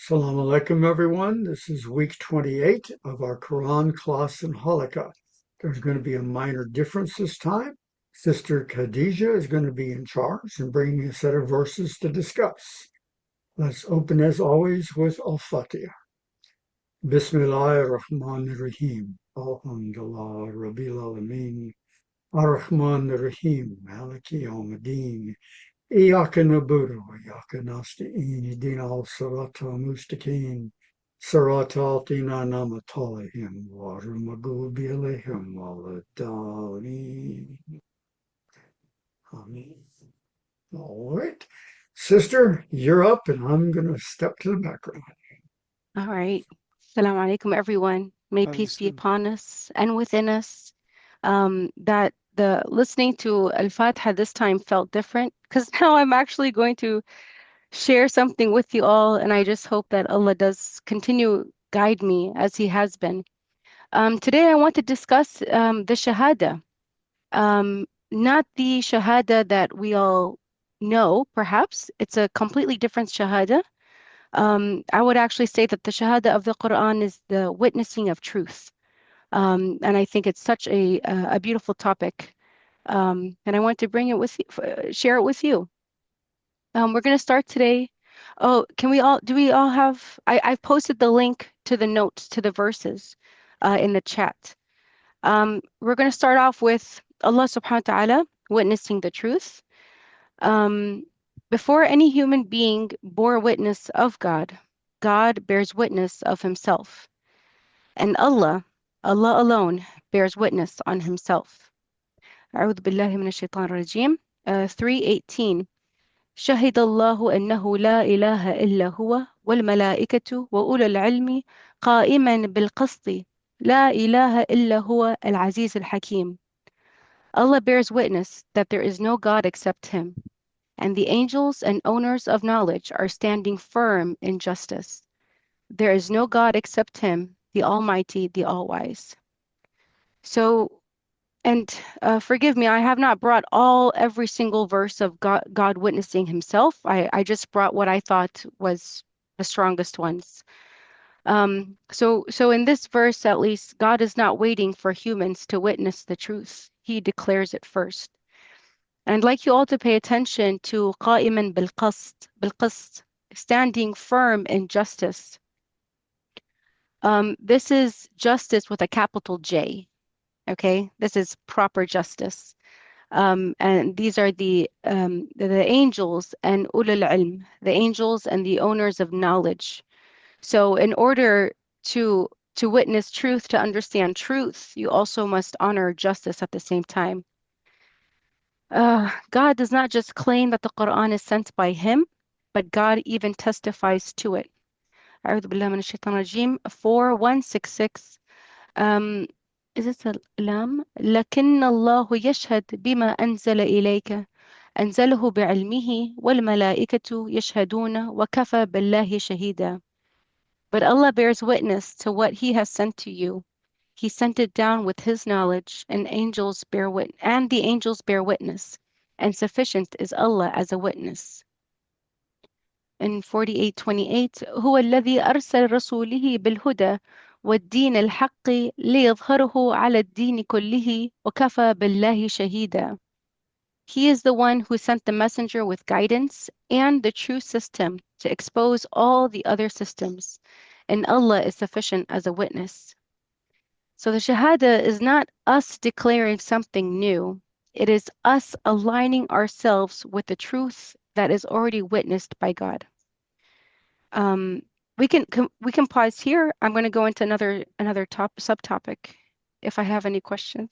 Assalamu alaikum, everyone. This is week 28 of our Quran class in Halakha. There's going to be a minor difference this time. Sister Khadija is going to be in charge and bringing a set of verses to discuss. Let's open, as always, with Al-Fatiha. Bismillahir Rahmanir Rahim. Alhamdulillah Rabbil Alameen. Ar-Rahmanir Rahim. Maliki Yawmiddin. إياك نعبد وإياك نستعين اهدنا الصراط المستقيم صراط الذين أنعمت عليهم غير المغضوب عليهم ولا الضالين. Amen. All right. Sister, you're up, and I'm going to step to the background. All right. Assalamu alaikum, everyone. May peace be upon us and within us. That the listening to Al-Fatiha this time felt different because now I'm actually going to share something with you all, and I just hope that Allah does continue guide me as He has been. Today I want to discuss the Shahada. Not the Shahada that we all know, perhaps. It's a completely different Shahada. I would actually say that the Shahada of the Qur'an is the witnessing of truth. And I think it's such a beautiful topic. And I want to bring it with you, share it with you. We're going to start today. Oh, do we all have, I've posted the link to the notes to the verses in the chat. We're going to start off with Allah subhanahu wa ta'ala witnessing the truth. Before any human being bore witness of God, God bears witness of himself. And Allah alone bears witness on himself. أعوذ بالله من الشيطان الرجيم 3:18 شهد الله أنه لا إله إلا هو والملائكة وأولو العلم قائما بالقسط لا إله إلا هو العزيز الحكيم. Allah bears witness that there is no God except him, and the angels and owners of knowledge are standing firm in justice. There is no God except him, the Almighty, the All-Wise. So, and forgive me, I have not brought every single verse of God witnessing himself. I just brought what I thought was the strongest ones. So in this verse, at least, God is not waiting for humans to witness the truth. He declares it first. And I'd like you all to pay attention to قائما بالقسط, standing firm in justice. This is justice with a capital J. Okay, this is proper justice. And these are the angels and ulul ilm, the angels and the owners of knowledge. So in order to witness truth, to understand truth, you also must honor justice at the same time. God does not just claim that the Quran is sent by him, but God even testifies to it. أعوذ بالله من الشيطان الرجيم 4166 is this a lam? لكن الله يشهد بما أنزل إليك أنزله بعلمه والملائكة يشهدون وكفى بالله شهيدا. But Allah bears witness to what he has sent to you. He sent it down with his knowledge, and the angels bear witness, and sufficient is Allah as a witness. In 48:28 هو الذي أرسل رسوله بالهدى والدين الحق ليظهره على الدين كله وكفى بالله شهيدا. He is the one who sent the messenger with guidance and the true system to expose all the other systems, and Allah is sufficient as a witness. So the Shahada is not us declaring something new. It is us aligning ourselves with the truth that is already witnessed by God. We can pause here. I'm going to go into another subtopic if I have any questions,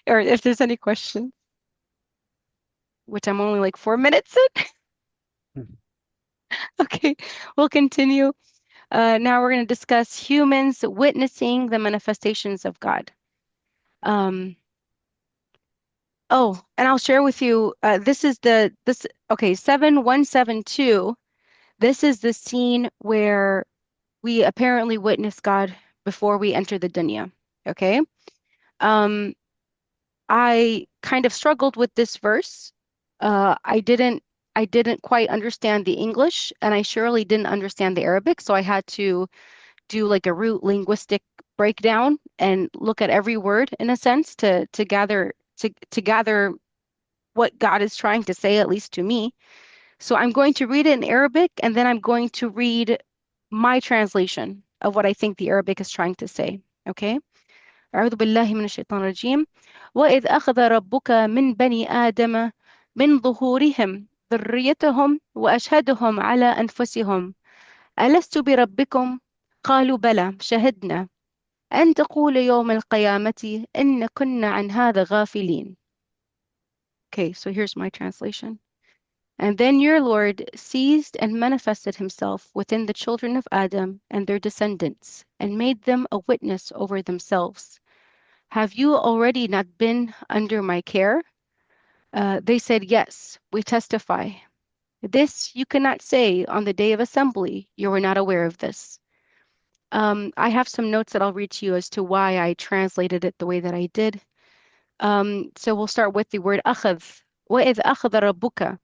or if there's any questions, which I'm only like 4 minutes in. Okay, we'll continue. Now we're going to discuss humans witnessing the manifestations of God. Oh, and I'll share with you, this is okay, 7172. This is the scene where we apparently witness God before we enter the dunya. Okay. I kind of struggled with this verse. I didn't I didn't quite understand the English, and I surely didn't understand the Arabic, so I had to do like a root linguistic breakdown and look at every word in a sense to gather what God is trying to say, at least to me. So I'm going to read it in Arabic, and then I'm going to read my translation of what I think the Arabic is trying to say. Okay? أعوذ بالله من الشيطان الرجيم. وإذ أخذ ربك من بني آدم من ظهورهم ذريتهم وأشهدهم على أنفسهم ألست بربكم؟ قالوا بلى شهدنا أن تقول يوم القيامة إن كنا عن هذا غافلين. Okay, so here's my translation. And then your Lord seized and manifested himself within the children of Adam and their descendants, and made them a witness over themselves. Have you already not been under my care? They said, yes, we testify. This you cannot say on the day of assembly. You were not aware of this. I have some notes that I'll read to you as to why I translated it the way that I did. So we'll start with the word أخذ. وإذ أخذ ربك.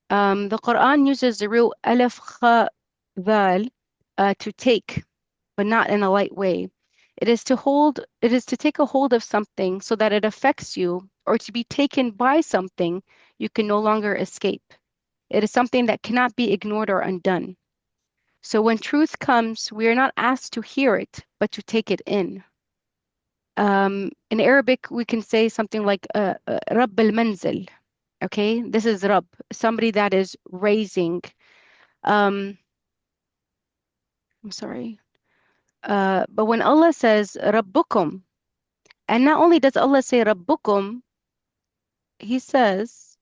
The Quran uses the root alif kha dhal to take, but not in a light way. It is to take a hold of something so that it affects you, or to be taken by something you can no longer escape. It is something that cannot be ignored or undone. So when truth comes, we are not asked to hear it, but to take it in. In Arabic, we can say something like Rabb al-Manzil. Okay, this is Rabb, somebody that is raising. Um, I'm sorry. But when Allah says Rabbukum, and not only does Allah say Rabbukum, He says,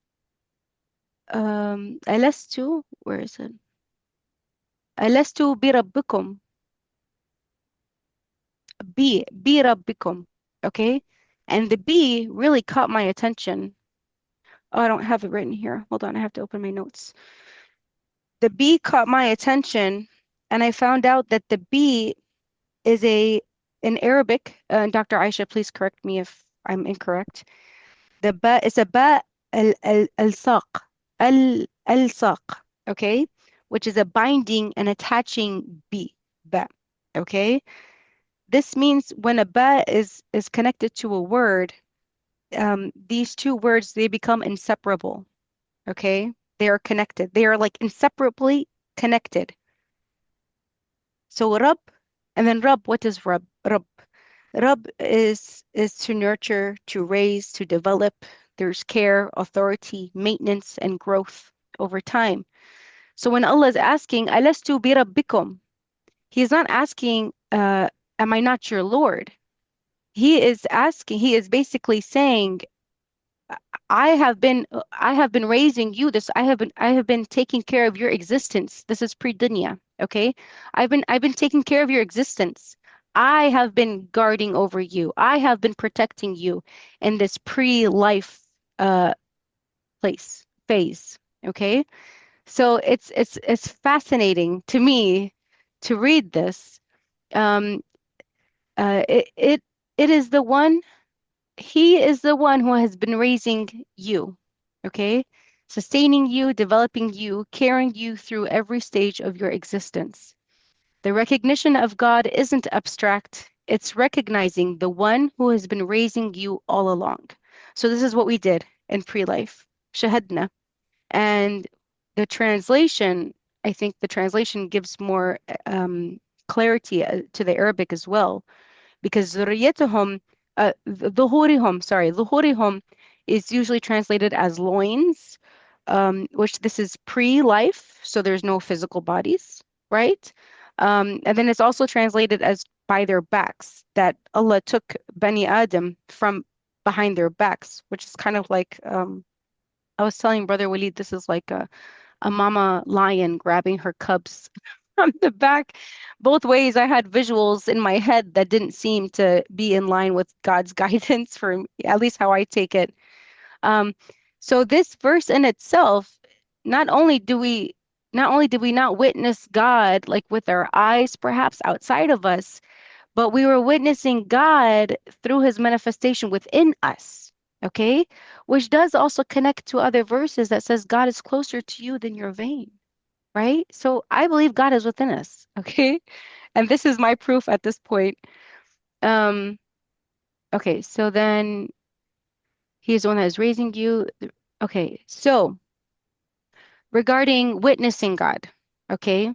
Alastu, where is it? Alastu bi Rabbukum, bi Rabbikum. Okay, and the B really caught my attention. Oh, I don't have it written here. Hold on, I have to open my notes. The B caught my attention, and I found out that the B is in Arabic. Dr. Aisha, please correct me if I'm incorrect. The ba is a ba al-saq, al-saq, okay, which is a binding and attaching ba, okay. This means when a ba is connected to a word, these two words they become inseparable, okay. They are connected. They are like inseparably connected. So Rab, and then Rab, what is Rab? Rab. Rab is to nurture, to raise, to develop. There's care, authority, maintenance, and growth over time. So when Allah is asking, Alastu bi rabbikum, He's not asking, am I not your Lord? He is basically saying, I have been raising you. I have been taking care of your existence. This is pre-dunya, okay? I've been taking care of your existence. I have been guarding over you. I have been protecting you in this pre-life uh phase, okay? So it's fascinating to me to read this. Um uh it it, it is the one He is the one who has been raising you, okay? Sustaining you, developing you, carrying you through every stage of your existence. The recognition of God isn't abstract, it's recognizing the one who has been raising you all along. So, this is what we did in pre life, shahadna. And the translation, I think the translation gives more clarity to the Arabic as well because ذريتهم ظهورهم ظهورهم is usually translated as loins, which this is pre-life, so there's no physical bodies, right? And then it's also translated as by their backs, that Allah took Bani Adam from behind their backs, which is kind of like I was telling Brother Walid, this is like a mama lion grabbing her cubs from the back. Both ways, I had visuals in my head that didn't seem to be in line with God's guidance for at least how I take it. Um, so this verse in itself, not only do we not only did we not witness God like with our eyes, perhaps outside of us, but we were witnessing God through his manifestation within us. okay? Which does also connect to other verses that says God is closer to you than your vein, right? So I believe God is within us, okay? And this is my proof at this point. Um, okay, so then he is the one that is raising you. Okay, so regarding witnessing God, okay,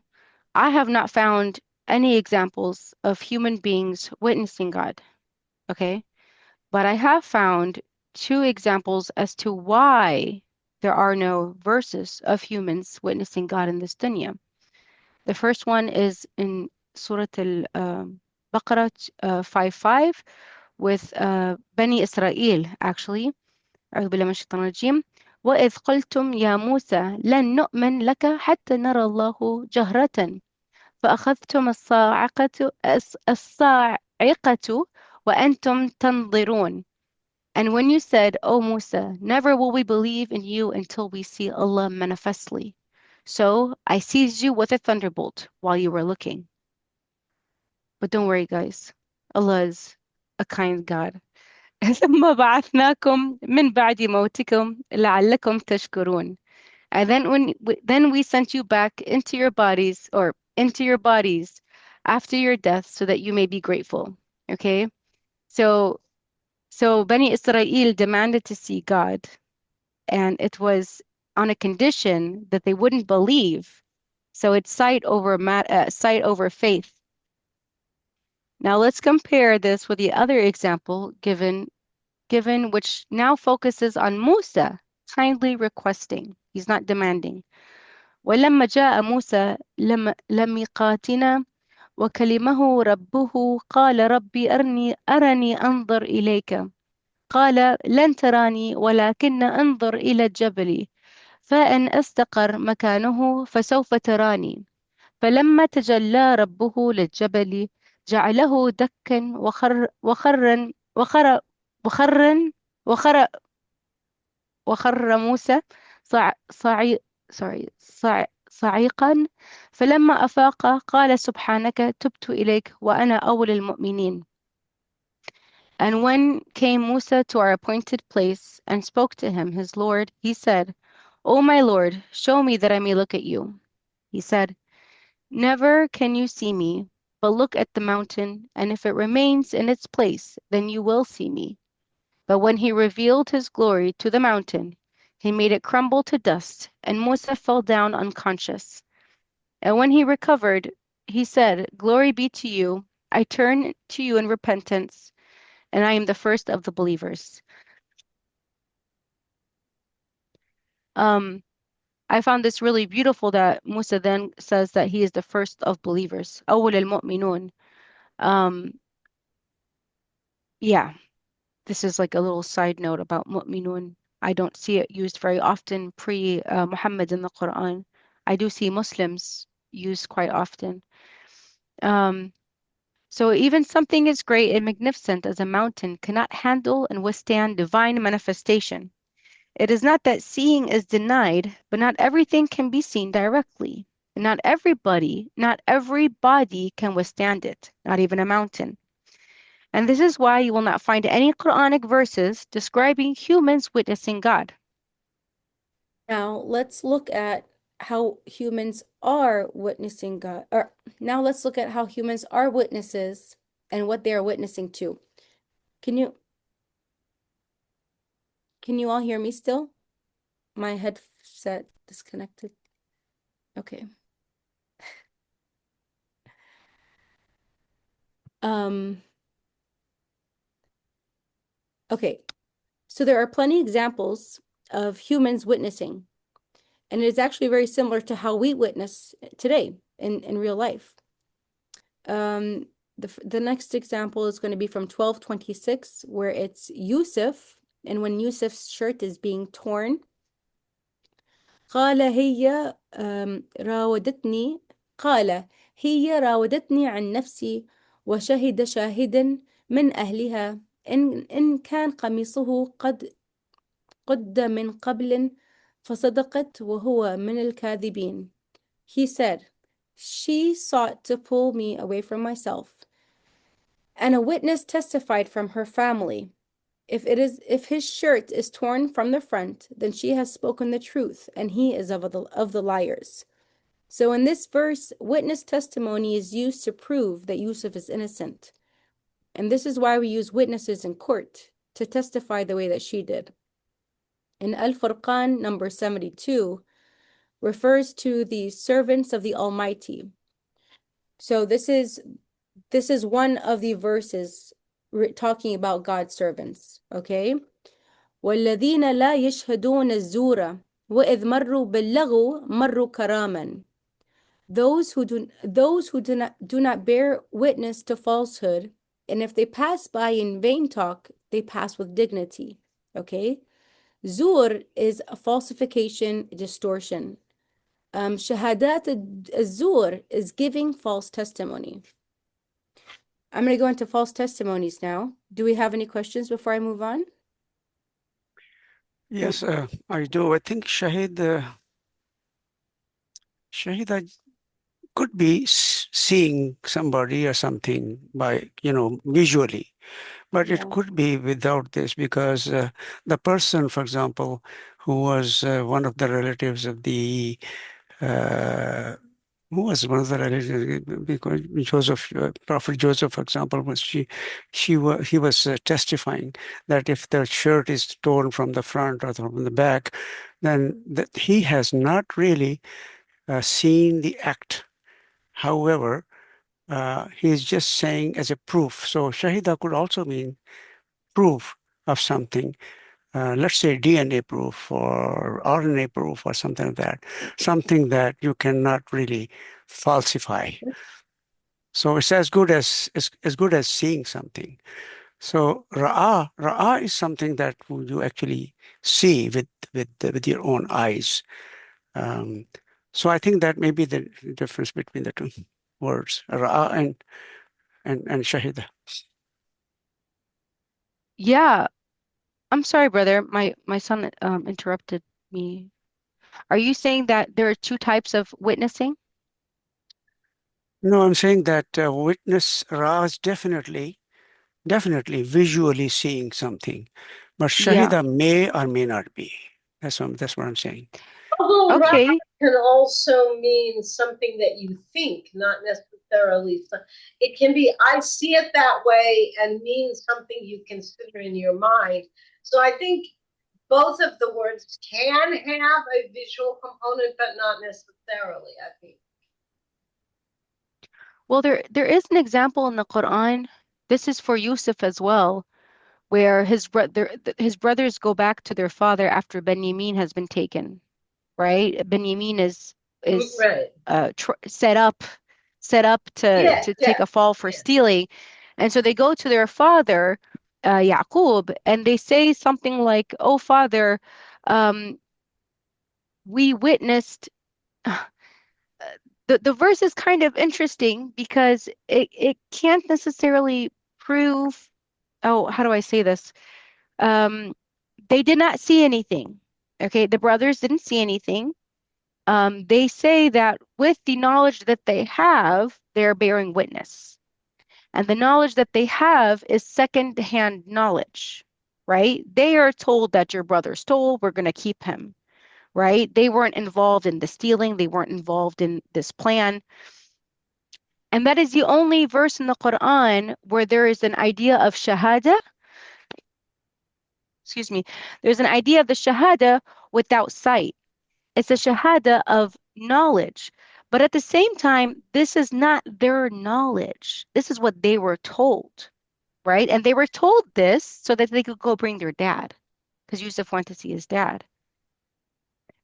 I have not found any examples of human beings witnessing God, okay? But I have found two examples as to why there are no verses of humans witnessing God in this dunya. The first one is in Surah Al-Baqarah 5:5 with Bani Israel, actually. أعوذ بالله من الشيطان الرجيم. وإذ قلتم يا موسى لن نؤمن لك حتى نرى الله جهرة فأخذتم الصاعقة وأنتم تنظرون. And when you said, O Musa, never will we believe in you until we see Allah manifestly. So I seized you with a thunderbolt while you were looking. But don't worry, guys. Allah is a kind God. ثم بعثناكم من بعد موتكم لعلكم تشكرون. And then we sent you back into your bodies or into your bodies after your death so that you may be grateful. Okay? So Bani Israel demanded to see God, and it was on a condition that they wouldn't believe. So it's sight over faith. Now let's compare this with the other example given which now focuses on Musa kindly requesting. He's not demanding. ولما جاء موسى لميقاتنا وكلمه ربه قال ربي أرني أنظر إليك قال لن تراني ولكن انظر إلى الجبل فإن استقر مكانه فسوف تراني فلما تجلى ربه للجبل جعله دكا وخر وخر وخر موسى صع صعي صعيقا فلما أفاق قال سبحانك تبت إليك وأنا أول المؤمنين. And when came Musa to our appointed place and spoke to him, his Lord, he said, O my Lord, show me that I may look at you. He said, Never can you see me, but look at the mountain, and if it remains in its place, then you will see me. But when he revealed his glory to the mountain, he made it crumble to dust, and Musa fell down unconscious. And when he recovered, he said, Glory be to you. I turn to you in repentance, and I am the first of the believers. Um, I found this really beautiful that Musa then says that he is the first of believers. أول المؤمنون. Um, yeah, this is like a little side note about mu'minun. I don't see it used very often pre-Muhammad in the Quran. I do see Muslims used quite often. Um, so even something as great and magnificent as a mountain cannot handle and withstand divine manifestation. It is not that seeing is denied, but not everything can be seen directly. And not every body can withstand it, not even a mountain. And this is why you will not find any Quranic verses describing humans witnessing God. Now let's look at how humans are witnessing God. Or now let's look at how humans are witnesses and what they are witnessing to. Can you all hear me still? My headset disconnected. Okay. Okay. So there are plenty examples of humans witnessing, and it is actually very similar to how we witness today in real life. The next example is going to be from 12:26, where it's Yusuf, and when Yusuf's shirt is being torn, قال هي راودتني عن نفسي وشهد شاهد من أهلها إن كان قميصه قد من قبل فصدقت وهو من الكاذبين. He said, she sought to pull me away from myself, and a witness testified from her family. If his shirt is torn from the front, then she has spoken the truth, and he is of the liars. So in this verse, witness testimony is used to prove that Yusuf is innocent. And this is why we use witnesses in court to testify the way that she did. In Al-Furqan number 72 refers to the servants of the Almighty. So this is one of the verses talking about God's servants, okay? وَالَّذِينَ لَا يَشْهَدُونَ الزُّورَ وَإِذْ مَرُّوا بِاللَّغْوِ مَرُّوا كَرَامًا. Those who do not bear witness to falsehood, and if they pass by in vain talk, they pass with dignity. Okay? Zur is a falsification, distortion. Shahadat az-zur is giving false testimony. I'm going to go into false testimonies now. Do we have any questions before I move on? Yes, I do. I think Shahida could be seeing somebody or something by, visually, but it Yeah. could be without this because the person, for example, who was one of the relatives of the uh, who was one of the relatives because Joseph, Prophet Joseph, for example, he was testifying that if the shirt is torn from the front or from the back, then that he has not really seen the act. However, he's just saying as a proof. So Shahida could also mean proof of something. Let's say DNA proof or RNA proof or something like that. Something that you cannot really falsify. So it's as good as seeing something. So ra'a is something that you actually see with your own eyes. Um, so I think that may be the difference between the two words, ra'a and shahida. Yeah, I'm sorry, brother. My son interrupted me. Are you saying that there are two types of witnessing? No, I'm saying that witness ra'a is definitely visually seeing something, but Yeah. shahida may or may not be. That's what I'm saying. Although Ra Okay. can also mean something that you think, not necessarily. It can be, I see it that way, and mean something you consider in your mind. So I think both of the words can have a visual component, but not necessarily, I think. Well, there is an example in the Quran. This is for Yusuf as well, where his brothers go back to their father after Benjamin has been taken, right? Benjamin is Right. set up to Yeah, take a fall for stealing, and so they go to their father, Yaqub, and they say something like, "Oh, father, um, we witnessed." The verse is kind of interesting because it can't necessarily prove, oh, how do I say this? Um, they did not see anything. Okay, the brothers didn't see anything. They say that with the knowledge that they have, they're bearing witness. And the knowledge that they have is second-hand knowledge, right? They are told that your brother stole, we're going to keep him, right? They weren't involved in the stealing, they weren't involved in this plan. And that is the only verse in the Quran where there is an idea of shahada. Excuse me. There's an idea of the shahada without sight. It's a shahada of knowledge. But at the same time, this is not their knowledge. This is what they were told, right? And they were told this so that they could go bring their dad, because Yusuf wanted to see his dad.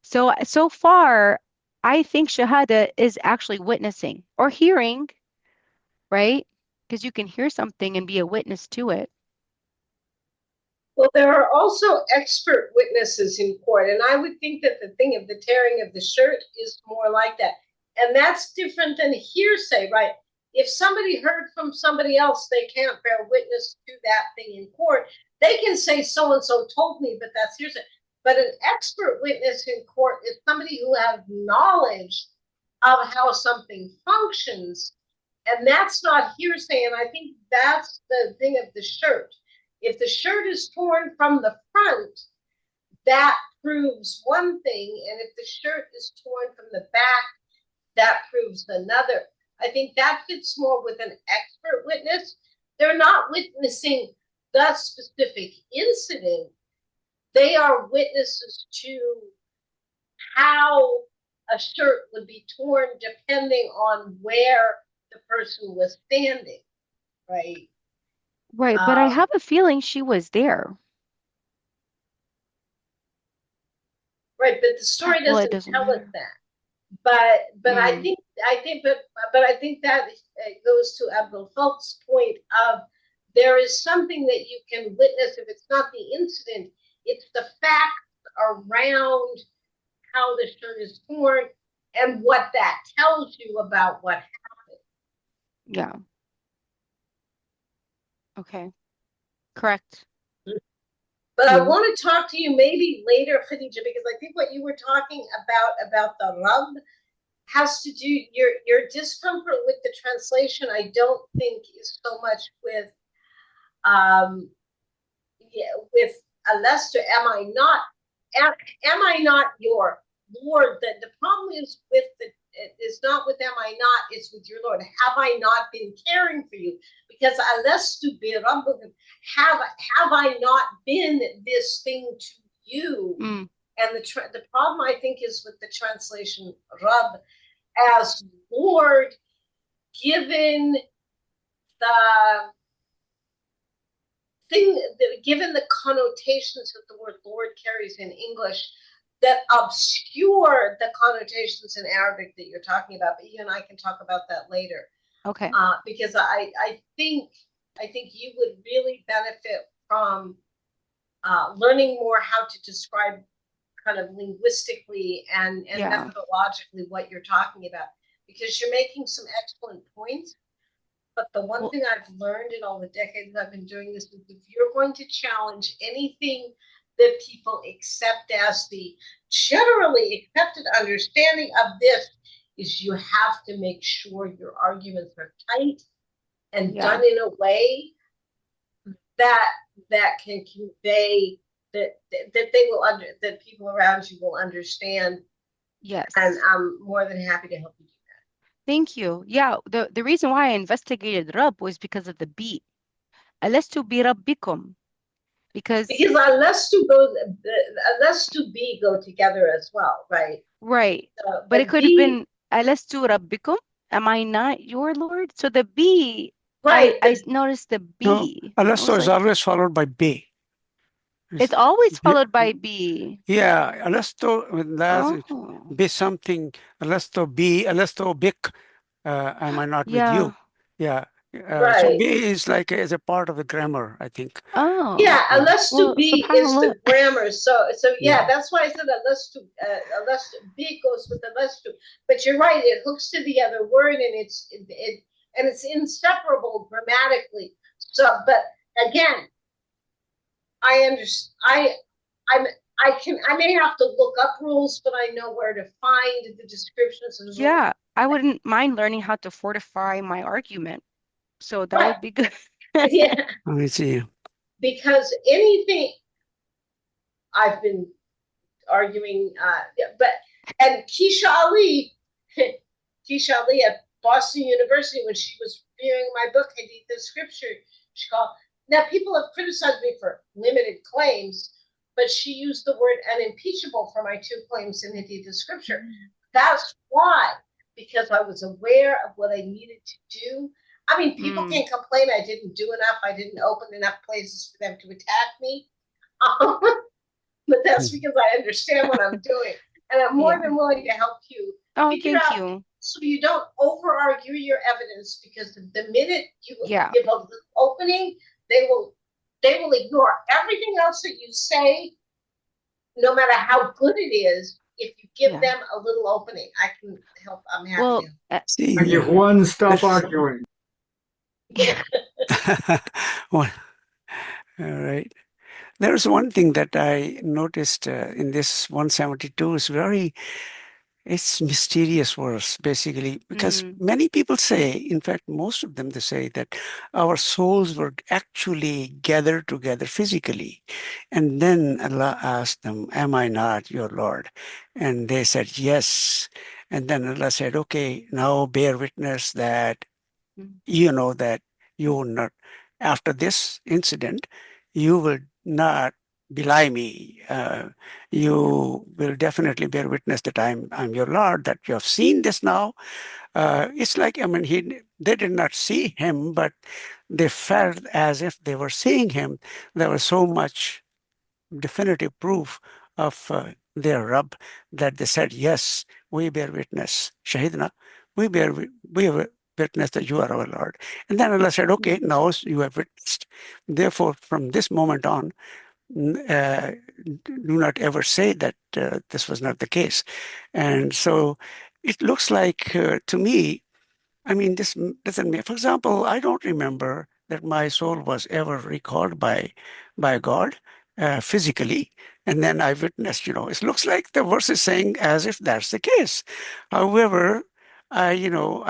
So far, I think shahada is actually witnessing or hearing, right? Because you can hear something and be a witness to it. Well, there are also expert witnesses in court, and I would think that the thing of the tearing of the shirt is more like that. And that's different than hearsay, right? If somebody heard from somebody else, they can't bear witness to that thing in court. They can say so-and-so told me, but that's hearsay. But an expert witness in court is somebody who has knowledge of how something functions, and that's not hearsay. And I think that's the thing of the shirt. If the shirt is torn from the front, that proves one thing, and if the shirt is torn from the back, that proves another. I think that fits more with an expert witness. They're not witnessing the specific incident. They are witnesses to how a shirt would be torn depending on where the person was standing, right? Right, but I have a feeling she was there. Right, but the story Well, it doesn't doesn't tell us matter. that. But I think that goes to Abdul Falk's point of there is something that you can witness if it's not the incident, it's the facts around how the shirt is torn and what that tells you about what happened. Yeah. Okay. Correct. But I Cool. want to talk to you maybe later, Khadija, because I think what you were talking about the rub has to do your discomfort with the translation. I don't think is so much with with Lester. Am I not your Lord? The problem is with it's not with am I not, it's with your Lord. Have I not been caring for you? Because Alestu bi rabbukum, have I not been this thing to you? Mm. And the problem I think is with the translation Rab as Lord, given the given the connotations that the word Lord carries in English that obscure the connotations in Arabic that you're talking about. But you and I can talk about that later. Okay. Because I think you would really benefit from learning more how to describe kind of linguistically and methodologically what you're talking about, because you're making some excellent points. But the one thing I've learned in all the decades I've been doing this is if you're going to challenge anything that people accept as the generally accepted understanding of this, is you have to make sure your arguments are tight and done in a way that can convey that they will that people around you will understand. Yes. And I'm more than happy to help you do that. Thank you. Yeah, the reason why I investigated Rab was because of the beat. Alastu bi rabbikum. Because unless to be go together as well, right? Right. But it could have been Alastu rabbikum. Am I not your Lord? So the B, right? I noticed the B. No, Alasto is always followed by B. It's always followed by B. Yeah, Alasto be something. Alasto bik. Am I not with you? Yeah. So B is like as a part of the grammar, I think. Oh. Yeah, unless to be is the grammar. So yeah, that's why I said unless to be goes with unless to. But you're right, it hooks to the other word, and it's inseparable grammatically. So, but again, I understand. I may have to look up rules, but I know where to find the descriptions. And yeah, I wouldn't mind learning how to fortify my argument. So that would be good. Yeah. Let me see. Because anything I've been arguing, and Keisha Ali at Boston University, when she was reviewing my book, Hadith and Scripture, she called. Now, people have criticized me for limited claims, but she used the word unimpeachable for my 2 claims in Hadith and Scripture. That's why, because I was aware of what I needed to do. I mean, people can complain I didn't do enough, I didn't open enough places for them to attack me. But that's because I understand what I'm doing. And I'm more than willing to help you figure out so you don't over-argue your evidence, because the minute you give an opening, they will ignore everything else that you say, no matter how good it is. If you give them a little opening, I can help. I'm happy to. I give one, stop arguing. Well, all right. There's one thing that I noticed in this 172 is very It's mysterious verse, basically, because many people say, in fact, most of them, they say that our souls were actually gathered together physically. And then Allah asked them, am I not your Lord? And they said, yes. And then Allah said, okay, now bear witness that you know that you will not, after this incident, you will not belie me. You will definitely bear witness that I'm your Lord, that you have seen this now. It's like, I mean, they did not see him, but they felt as if they were seeing him. There was so much definitive proof of their Rabb that they said, yes, we bear witness, Shahidna, we have witness that you are our Lord. And then Allah said, okay, now you have witnessed. Therefore, from this moment on, uh, do not ever say that this was not the case. And so it looks like, to me, I mean, this doesn't mean, for example, I don't remember that my soul was ever recalled by God physically, and then I witnessed. It looks like the verse is saying as if that's the case. However, I know.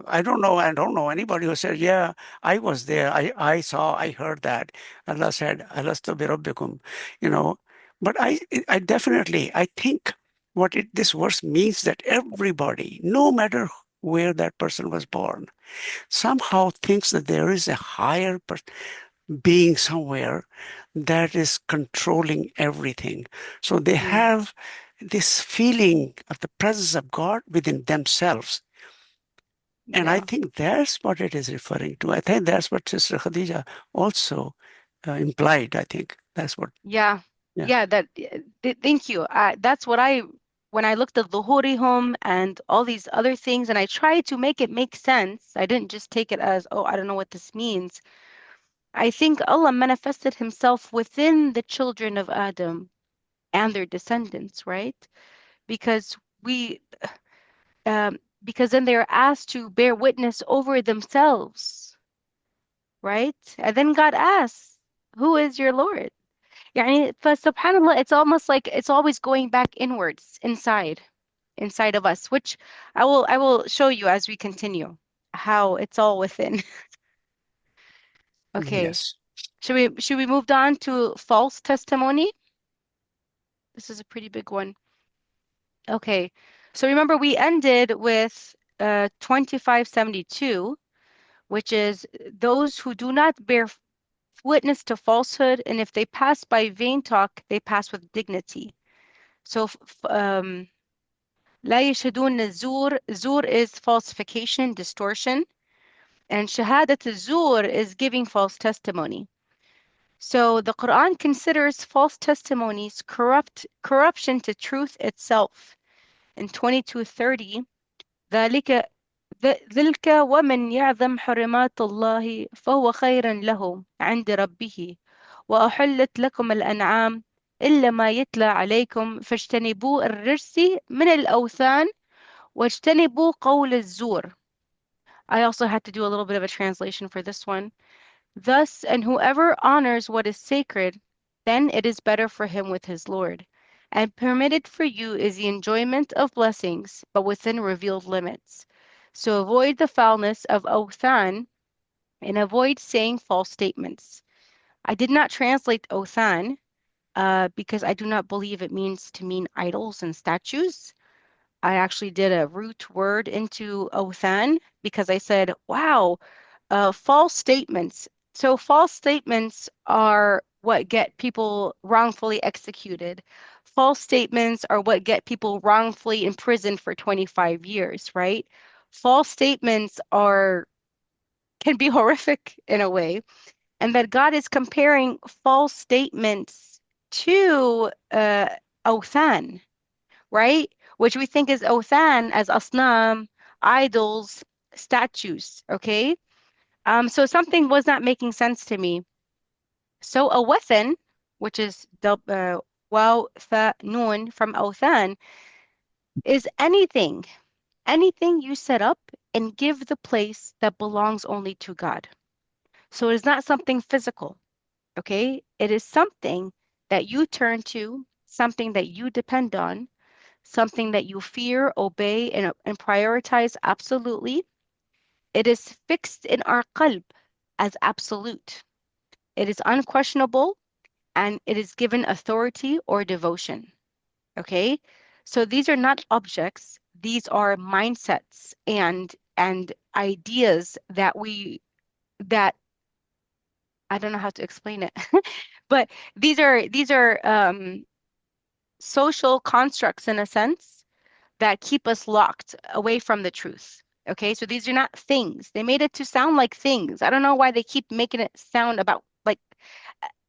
I don't know anybody who said, "Yeah, I was there. I saw. I heard that." Allah said, "Alastu bi rabbikum," you know. But I definitely, I think this verse means that everybody, no matter where that person was born, somehow thinks that there is a higher being somewhere that is controlling everything. So they have this feeling of the presence of God within themselves. And I think that's what it is referring to. I think that's what Sister Khadija also implied. I think that's what. Yeah. Yeah. Thank you. That's what when I looked at Zuhurihum and all these other things, and I tried to make it make sense. I didn't just take it as, oh, I don't know what this means. I think Allah manifested himself within the children of Adam and their descendants, right? Because because then they're asked to bear witness over themselves, right? And then God asks, who is your Lord? يعني فسبحان it's almost like it's always going back inwards, inside of us, which I will show you as we continue how it's all within. Okay. Yes. Should we move on to false testimony? This is a pretty big one. Okay. So remember we ended with 2572, which is those who do not bear witness to falsehood, and if they pass by vain talk, they pass with dignity. So لا يشهدون الزور. Zur is falsification, distortion, and shahadat الزور is giving false testimony. So the Quran considers false testimonies corruption to truth itself. In 2230, ذلك ذلك ومن يعظم حرمات الله فهو خير له عند ربه وأحلت لكم الأنعام إلا ما يتلى عليكم فاجتنبوا الرجس من الأوثان واجتنبوا قول الزور. I also had to do a little bit of a translation for this one. Thus, and whoever honors what is sacred, then it is better for him with his Lord. And permitted for you is the enjoyment of blessings, but within revealed limits. So avoid the foulness of Othan and avoid saying false statements. I did not translate Othan because I do not believe it means to mean idols and statues. I actually did a root word into Othan because I said, wow, false statements. So false statements are what get people wrongfully executed. False statements are what get people wrongfully imprisoned for 25 years, right? False statements can be horrific in a way, and that God is comparing false statements to Othan, right? Which we think is Othan as asnam, idols, statues, okay? So something was not making sense to me. So a wathan, which is waw, tha, noon from Othan, is anything you set up and give the place that belongs only to God. So it is not something physical, okay? It is something that you turn to, something that you depend on, something that you fear, obey, and prioritize absolutely. It is fixed in our qalb as absolute. It is unquestionable, and it is given authority or devotion. Okay? So these are not objects, these are mindsets and ideas that I don't know how to explain it. But these are social constructs in a sense that keep us locked away from the truth. Okay, so these are not things. They made it to sound like things. I don't know why they keep making it sound about like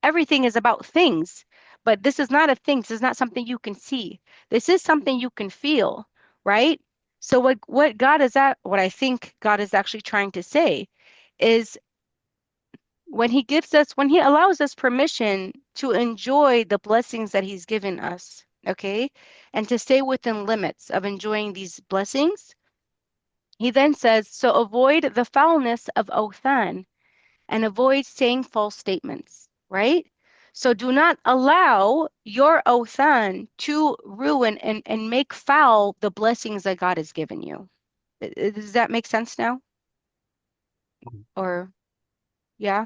everything is about things, but this is not a thing. This is not something you can see. This is something you can feel, right? So what I think God is actually trying to say is when he allows us permission to enjoy the blessings that he's given us, okay, and to stay within limits of enjoying these blessings, he then says, so avoid the foulness of awthan and avoid saying false statements, right? So do not allow your awthan to ruin and make foul the blessings that God has given you. Does that make sense now? Or, yeah,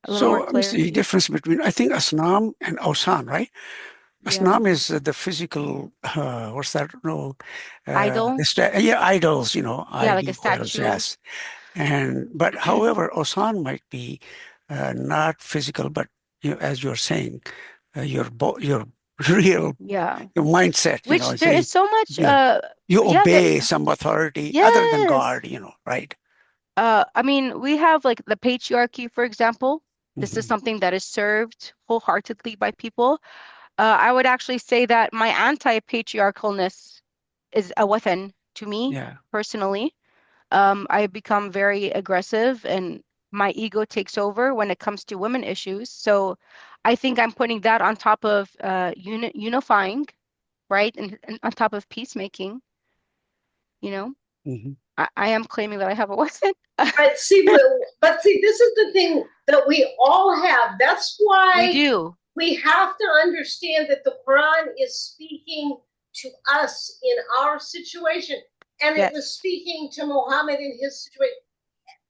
a little more So what's the clarity? difference between, I think, Asnam and Awsan, right? Yeah. Asnam is the physical, what's that? No, Idol? yeah, idols, Yeah, like a IDOLs, statue. yes. But however, Awsan might be not physical, but as you're saying, your real Yeah. your mindset, Which there say is so much you, you yeah, there obey some authority other than yes. God, right? I mean, we have like the patriarchy, for example. This is Hmm. something that is served wholeheartedly by people. I would actually say that my anti-patriarchalness is a weapon to me Yeah. personally. I become very aggressive and my ego takes over when it comes to women issues. So I think I'm putting that on top of unifying, right? And on top of peacemaking, you know. Hmm. I am claiming that I have a weapon. Right. But see, this is the thing that we all have. That's We why do. we have to understand that the Quran is speaking to us in our situation, and it was Yes. speaking to Muhammad in his situation.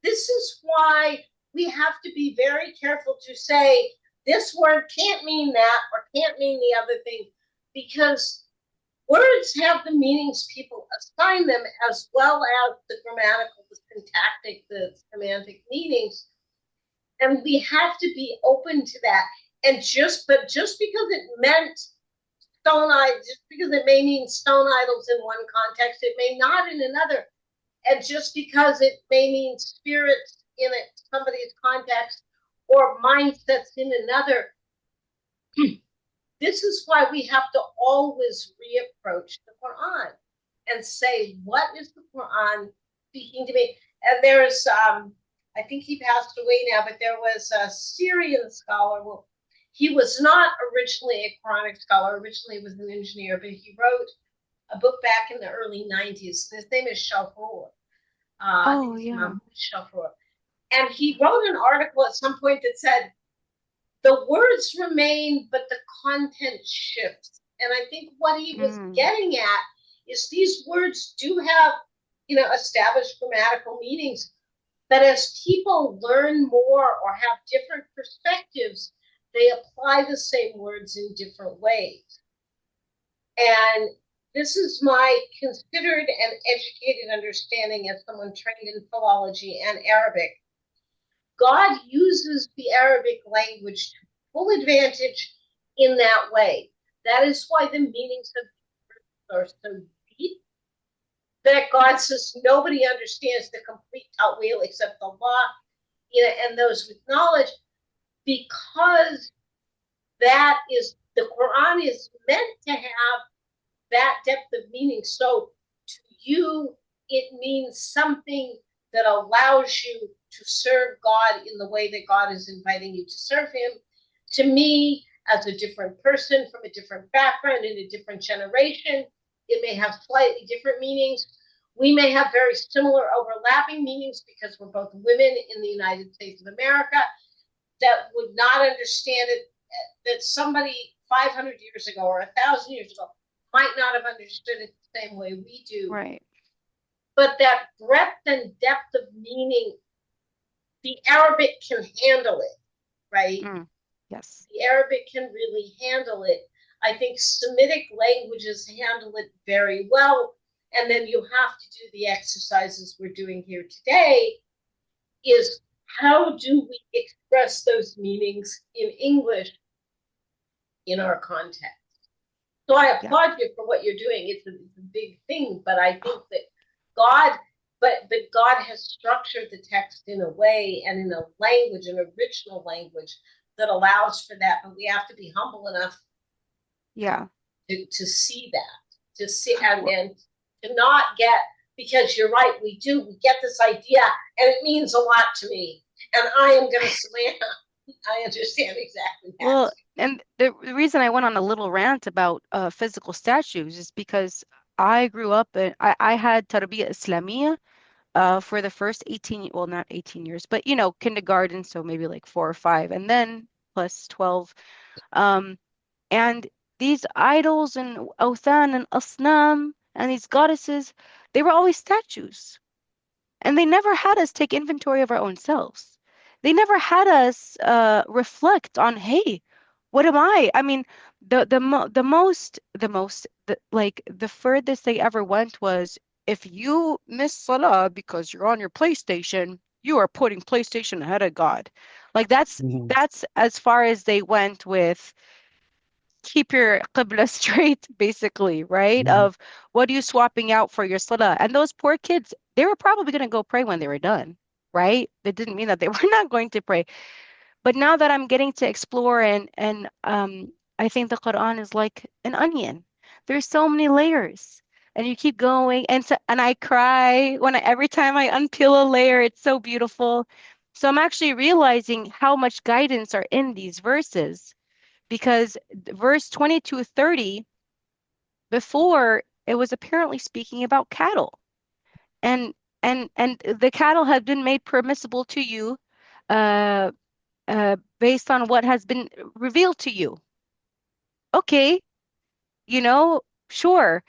This is why we have to be very careful to say this word can't mean that or can't mean the other thing, because words have the meanings people assign them as well as the grammatical, the syntactic, the semantic meanings. And we have to be open to that. But just because it meant stone idols, just because it may mean stone idols in one context, it may not in another. And just because it may mean spirits in somebody's context or mindsets in another, this is why we have to always reapproach the Quran and say, what is the Quran speaking to me? And there's, I think he passed away now, but there was a Syrian scholar. Well, he was not originally a Quranic scholar. Originally, he was an engineer, but he wrote a book back in the early 90s. His name is Shafur. I think Oh, it's yeah. Mahmoud Shafur. And he wrote an article at some point that said, the words remain, but the content shifts. And I think what he was Mm. getting at is these words do have, established grammatical meanings, but as people learn more or have different perspectives, they apply the same words in different ways. And this is my considered and educated understanding as someone trained in philology and Arabic. God uses the Arabic language to full advantage in that way. That is why the meanings of words are so deep. That God says nobody understands the complete ta'wil except Allah, and those with knowledge, because that is the Quran is meant to have that depth of meaning. So to you, it means something that allows you to serve God in the way that God is inviting you to serve Him. To me, as a different person from a different background in a different generation, it may have slightly different meanings. We may have very similar overlapping meanings because we're both women in the United States of America that would not understand it, that somebody 500 years ago or 1,000 years ago might not have understood it the same way we do. Right. But that breadth and depth of meaning, the Arabic can handle it, right? Yes. The Arabic can really handle it. I think Semitic languages handle it very well. And then you have to do the exercises we're doing here today, is how do we express those meanings in English in our context? So I applaud you for what you're doing. It's a big thing, but I think that God, but God has structured the text in a way and in a language, an original language that allows for that. But we have to be humble enough, to see that, to see and to not get, because you're right, we get this idea and it means a lot to me, and I am going to slam. I understand exactly that. Well, and the reason I went on a little rant about physical statues is because I grew up and I had Tarbiyya Islamiyya for the first 18, well, not 18 years, but kindergarten, so maybe like 4 or 5, and then plus 12. And these idols and awthan and asnam and these goddesses, they were always statues. And they never had us take inventory of our own selves. They never had us reflect on, hey, what am I? I mean, the furthest they ever went was, if you miss Salah because you're on your PlayStation, you are putting PlayStation ahead of God. Like that's as far as they went with keep your qibla straight, basically, right? Of what are you swapping out for your salah? And those poor kids, they were probably going to go pray when they were done, right? That didn't mean that they were not going to pray. But now that I'm getting to explore and I think the Quran is like an onion. There's so many layers. And you keep going, and I cry every time I unpeel a layer. It's so beautiful. So I'm actually realizing how much guidance are in these verses, because verse 22-30, before, it was apparently speaking about cattle, and and the cattle have been made permissible to you uh based on what has been revealed to you. Okay, you know, sure.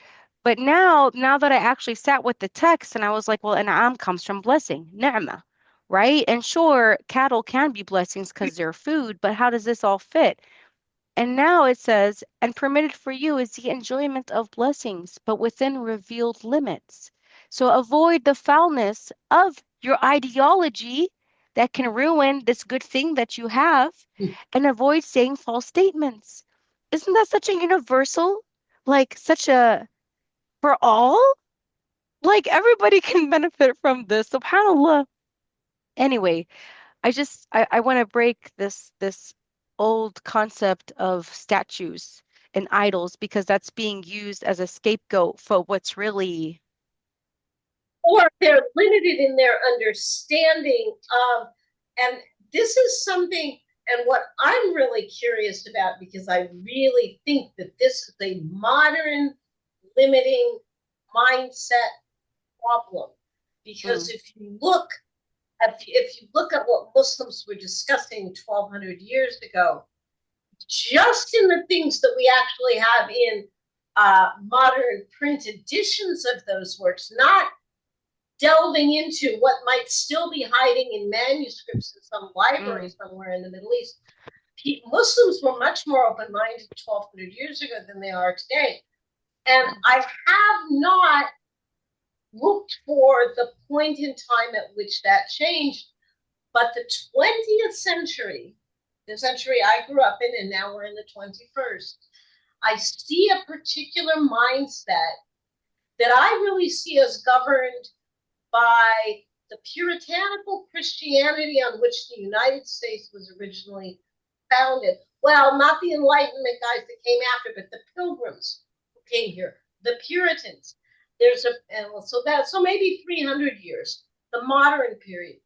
But now that I actually sat with the text and I was like, well, an'am comes from blessing, ni'mah, right? And sure, cattle can be blessings because they're food, but how does this all fit? And now it says, and permitted for you is the enjoyment of blessings, but within revealed limits. So avoid the foulness of your ideology that can ruin this good thing that you have, and avoid saying false statements. Isn't that such a universal, like such a for all? Like everybody can benefit from this. SubhanAllah. Anyway, I want to break this old concept of statues and idols, because that's being used as a scapegoat for what's really, or they're limited in their understanding of, and this is something, and what I'm really curious about, because I really think that this is a modern limiting mindset problem. Because if you look at what Muslims were discussing 1,200 years ago, just in the things that we actually have in modern print editions of those works, not delving into what might still be hiding in manuscripts in some library somewhere in the Middle East. Muslims were much more open-minded 1,200 years ago than they are today. And I have not looked for the point in time at which that changed, but the 20th century, the century I grew up in, and now we're in the 21st, I see a particular mindset that I really see as governed by the puritanical Christianity on which the United States was originally founded. Well, not the Enlightenment guys that came after, but the Pilgrims who came here, the Puritans. So maybe 300 years, the modern period,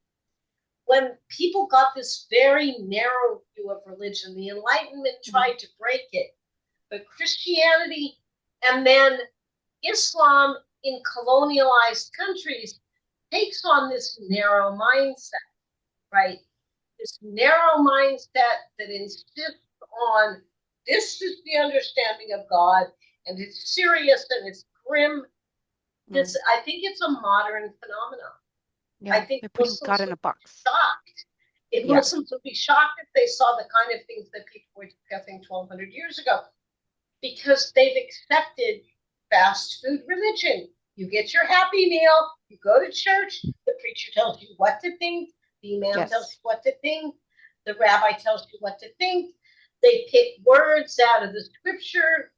when people got this very narrow view of religion. The Enlightenment tried to break it, but Christianity and then Islam in colonialized countries takes on this narrow mindset, right? This narrow mindset that insists on, this is the understanding of God, and it's serious and it's grim. Mm. I think it's a modern phenomenon. I Yeah, think they're putting Muslims God in a would be box. shocked. If Yeah. Muslims would be shocked if they saw the kind of things that people were discussing 1,200 years ago, because they've accepted fast food religion. You get your Happy Meal, you go to church, the preacher tells you what to think, the imam tells you Yes. what to think, the rabbi tells you what to think. They pick words out of the scripture,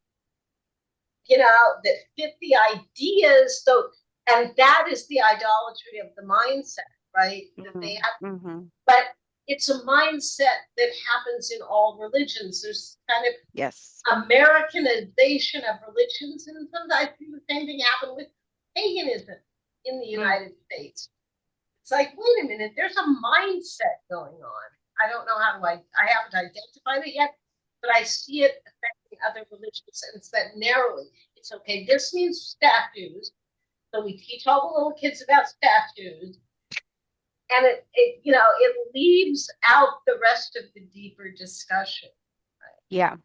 that fit the ideas. So, and that is the idolatry of the mindset, right? That they have, Mm-hmm. but it's a mindset that happens in all religions. There's kind of Yes. Americanization of religions, and sometimes the same thing happened with paganism in the United States. It's like, wait a minute, there's a mindset going on. I don't know how to, I haven't identified it yet, but I see it affecting other religions, and it's that narrowly. It's okay, this means statues, so we teach all the little kids about statues, and it leaves out the rest of the deeper discussion. Yeah.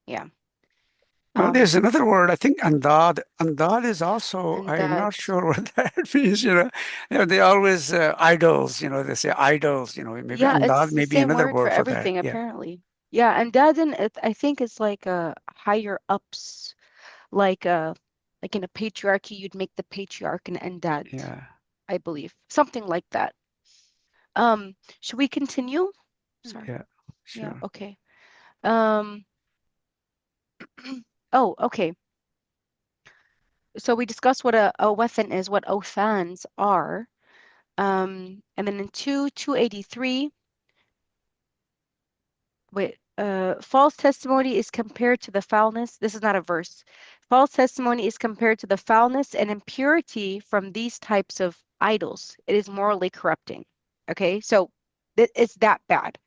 Yeah. Well, there's another word, I think, andad. Andad is also, And I'm that, not sure what that means, they always, idols, they say idols, maybe yeah, andad it's the may be same another word for word for that. everything, Yeah, apparently. Yeah, and I think it's like a higher ups, like in a patriarchy, you'd make the patriarch an dad, yeah, I believe. Something like that. Should we continue? Sorry. yeah, Yeah, sure. okay. Um, oh, okay. So we discussed what a wathan is, what othans are. And then in 283, wait, false testimony is compared to the foulness. This is not a verse. False testimony is compared to the foulness and impurity from these types of idols. It is morally corrupting. Okay, so it's that bad.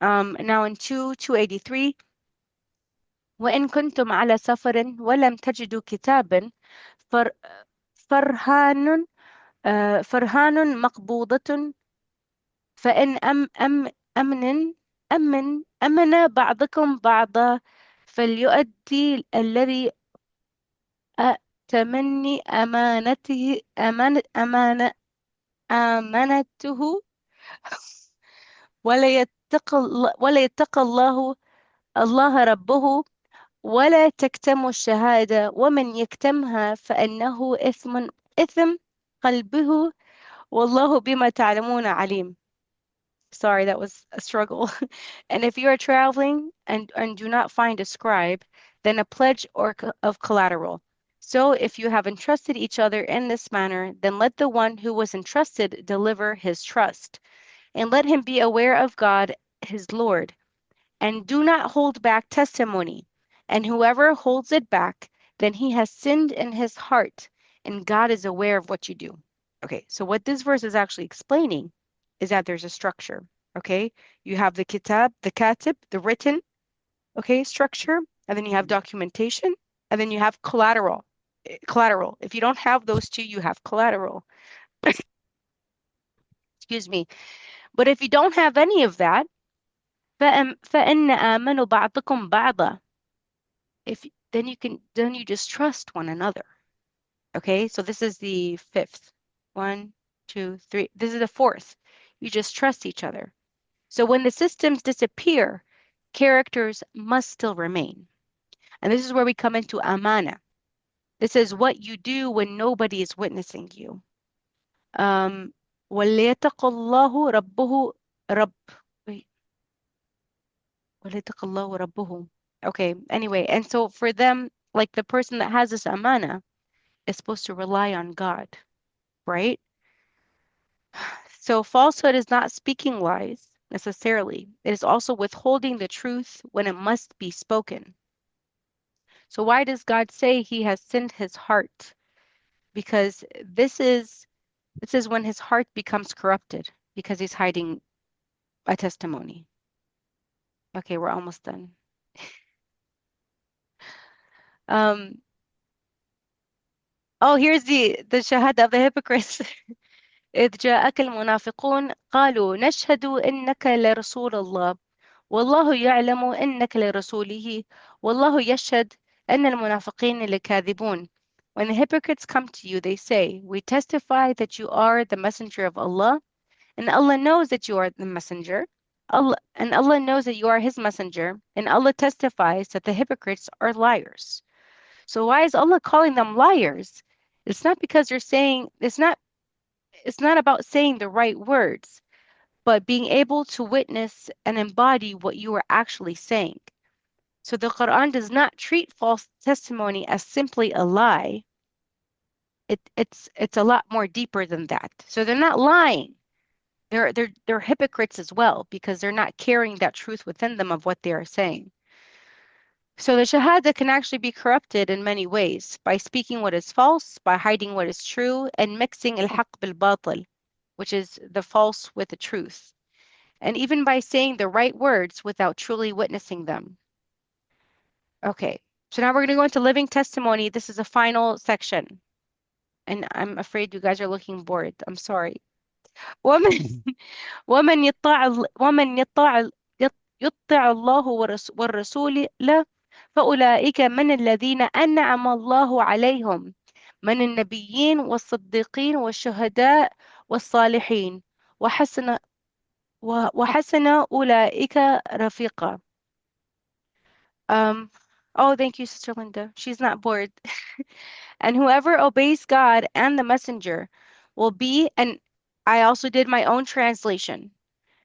Now in 283, وإن كنتم على سفر ولم تجدوا كتابا فر فرهان فرهان مقبوضة فإن أمن بعضكم بعضا فليؤدي الذي أتمني أمانته ولا يتق الله ربه ولا تكتموا الشهادة ومن يكتمها فإنه إثم قلبه والله بما تعلمون عليم. Sorry, that was a struggle. And if you are traveling and do not find a scribe, then a pledge of collateral. So if you have entrusted each other in this manner, then let the one who was entrusted deliver his trust, and let him be aware of God, his Lord, and do not hold back testimony. And whoever holds it back, then he has sinned in his heart, and God is aware of what you do. Okay, so what this verse is actually explaining is that there's a structure. Okay, you have the kitab, the katib, the written, okay, structure, and then you have documentation, and then you have collateral. Collateral. If you don't have those two, you have collateral. Excuse me. But if you don't have any of that, فإن آمنوا بعضكم بعضا. If then you just trust one another. Okay, so this is the fifth. 1, 2, 3. This is the fourth. You just trust each other. So when the systems disappear, characters must still remain. And this is where we come into amana. This is what you do when nobody is witnessing you. وَلْيَتَقَ اللَّهُ رَبُّهُ رَبْ wait. وَلْيَتَقَ اللَّهُ رَبُّهُ. Okay, anyway, and so for them, like the person that has this amana is supposed to rely on God, right? So falsehood is not speaking lies necessarily. It is also withholding the truth when it must be spoken. So why does God say he has sinned his heart? Because this is when his heart becomes corrupted because he's hiding a testimony. Okay, we're almost done. Here's the shahada of the hypocrites. إذ جاءك المنافقون قالوا نشهد إنك لرسول الله والله يعلم إنك لرسوله والله يشهد أن المنافقين لكاذبون. When the hypocrites come to you, they say, we testify that you are the messenger of Allah, and Allah knows that you are the messenger. Allah knows that you are his messenger, and Allah testifies that the hypocrites are liars. So why is Allah calling them liars? It's not because they're saying it's not about saying the right words, but being able to witness and embody what you are actually saying. So the Quran does not treat false testimony as simply a lie. It's a lot more deeper than that. So they're not lying. They're hypocrites as well because they're not carrying that truth within them of what they are saying. So the shahada can actually be corrupted in many ways by speaking what is false, by hiding what is true, and mixing al-haq bil-batil, which is the false with the truth, and even by saying the right words without truly witnessing them. Okay, so now we're going to go into living testimony. This is a final section, and I'm afraid you guys are looking bored. I'm sorry. ومن ومن يطع الله والرسول له فأولئك من الذين أنعم الله عليهم من النبيين والصديقين والشهداء والصالحين وحسن وحسن أولئك رفيقا. Um, oh, thank you, Sister Linda. She's not bored. And whoever obeys God and the messenger will be, and I also did my own translation,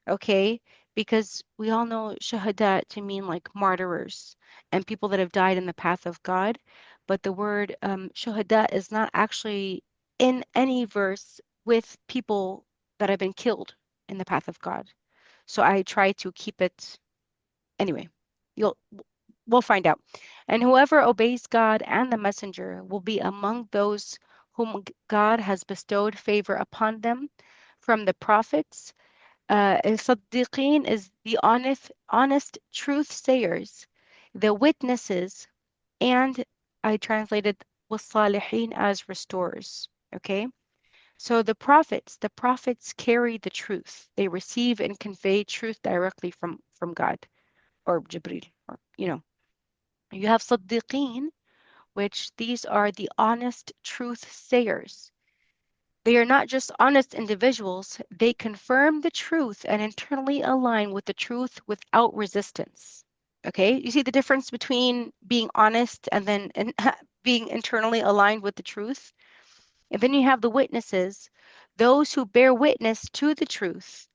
okay? Because we all know shahada to mean like martyrers and people that have died in the path of God. But the word shuhada is not actually in any verse with people that have been killed in the path of God. So I try to keep it anyway. We'll find out. And whoever obeys God and the messenger will be among those whom God has bestowed favor upon them from the prophets. Siddiqeen is the honest truth sayers, the witnesses, and I translated was-salihin as restorers. Okay? So the prophets carry the truth. They receive and convey truth directly from God or Jibril, or you have Siddiqeen, which these are the honest truth sayers. They are not just honest individuals, they confirm the truth and internally align with the truth without resistance. Okay, you see the difference between being honest and then being internally aligned with the truth? And then you have the witnesses, those who bear witness to the truth,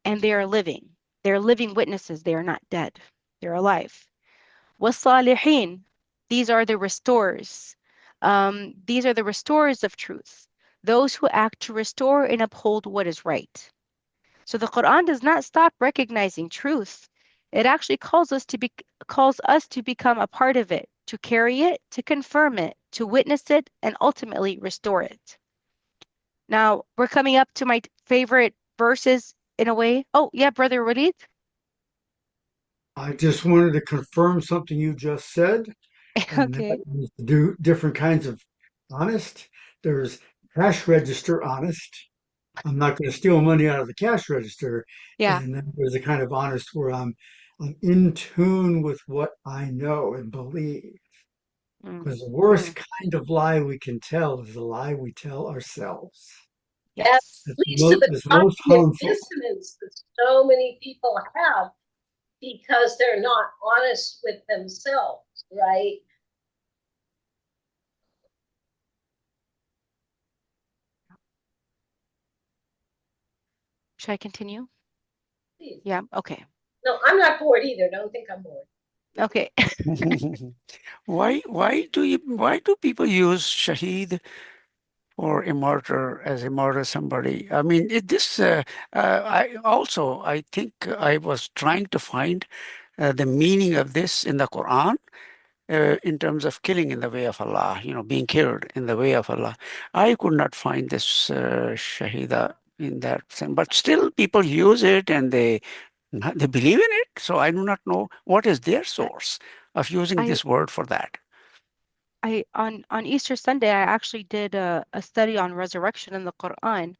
and they are living. They're living witnesses, they are not dead, they're alive. وَالصَّالِحِينَ, these are the restorers. These are the restorers of truth, those who act to restore and uphold what is right. So the Quran does not stop recognizing truth. It actually calls us to become a part of it, to carry it, to confirm it, to witness it, and ultimately restore it. Now we're coming up to my favorite verses in a way. Oh, yeah, Brother Walid. I just wanted to confirm something you just said, and that Okay. is to do different kinds of honest. There's cash register honest. I'm not going to steal money out of the cash register. Yeah. And then there's a kind of honest where I'm in tune with what I know and believe. Mm. Because the worst Mm. kind of lie we can tell is the lie we tell ourselves. That Yes. leads to the That's most cognitive harmful. dissonance that so many people have because they're not honest with themselves, right? Should I continue? Please. Yeah. Okay. No, I'm not bored either. Don't think I'm bored. Okay. Why do people use shaheed or a martyr as a martyr somebody? I mean, I think I was trying to find the meaning of this in the Quran in terms of killing in the way of Allah, being killed in the way of Allah. I could not find this shahida in that sense, but still people use it and they believe in it. So I do not know what is their I source of using I this word for that. on Easter Sunday I actually did a study on resurrection in the Quran.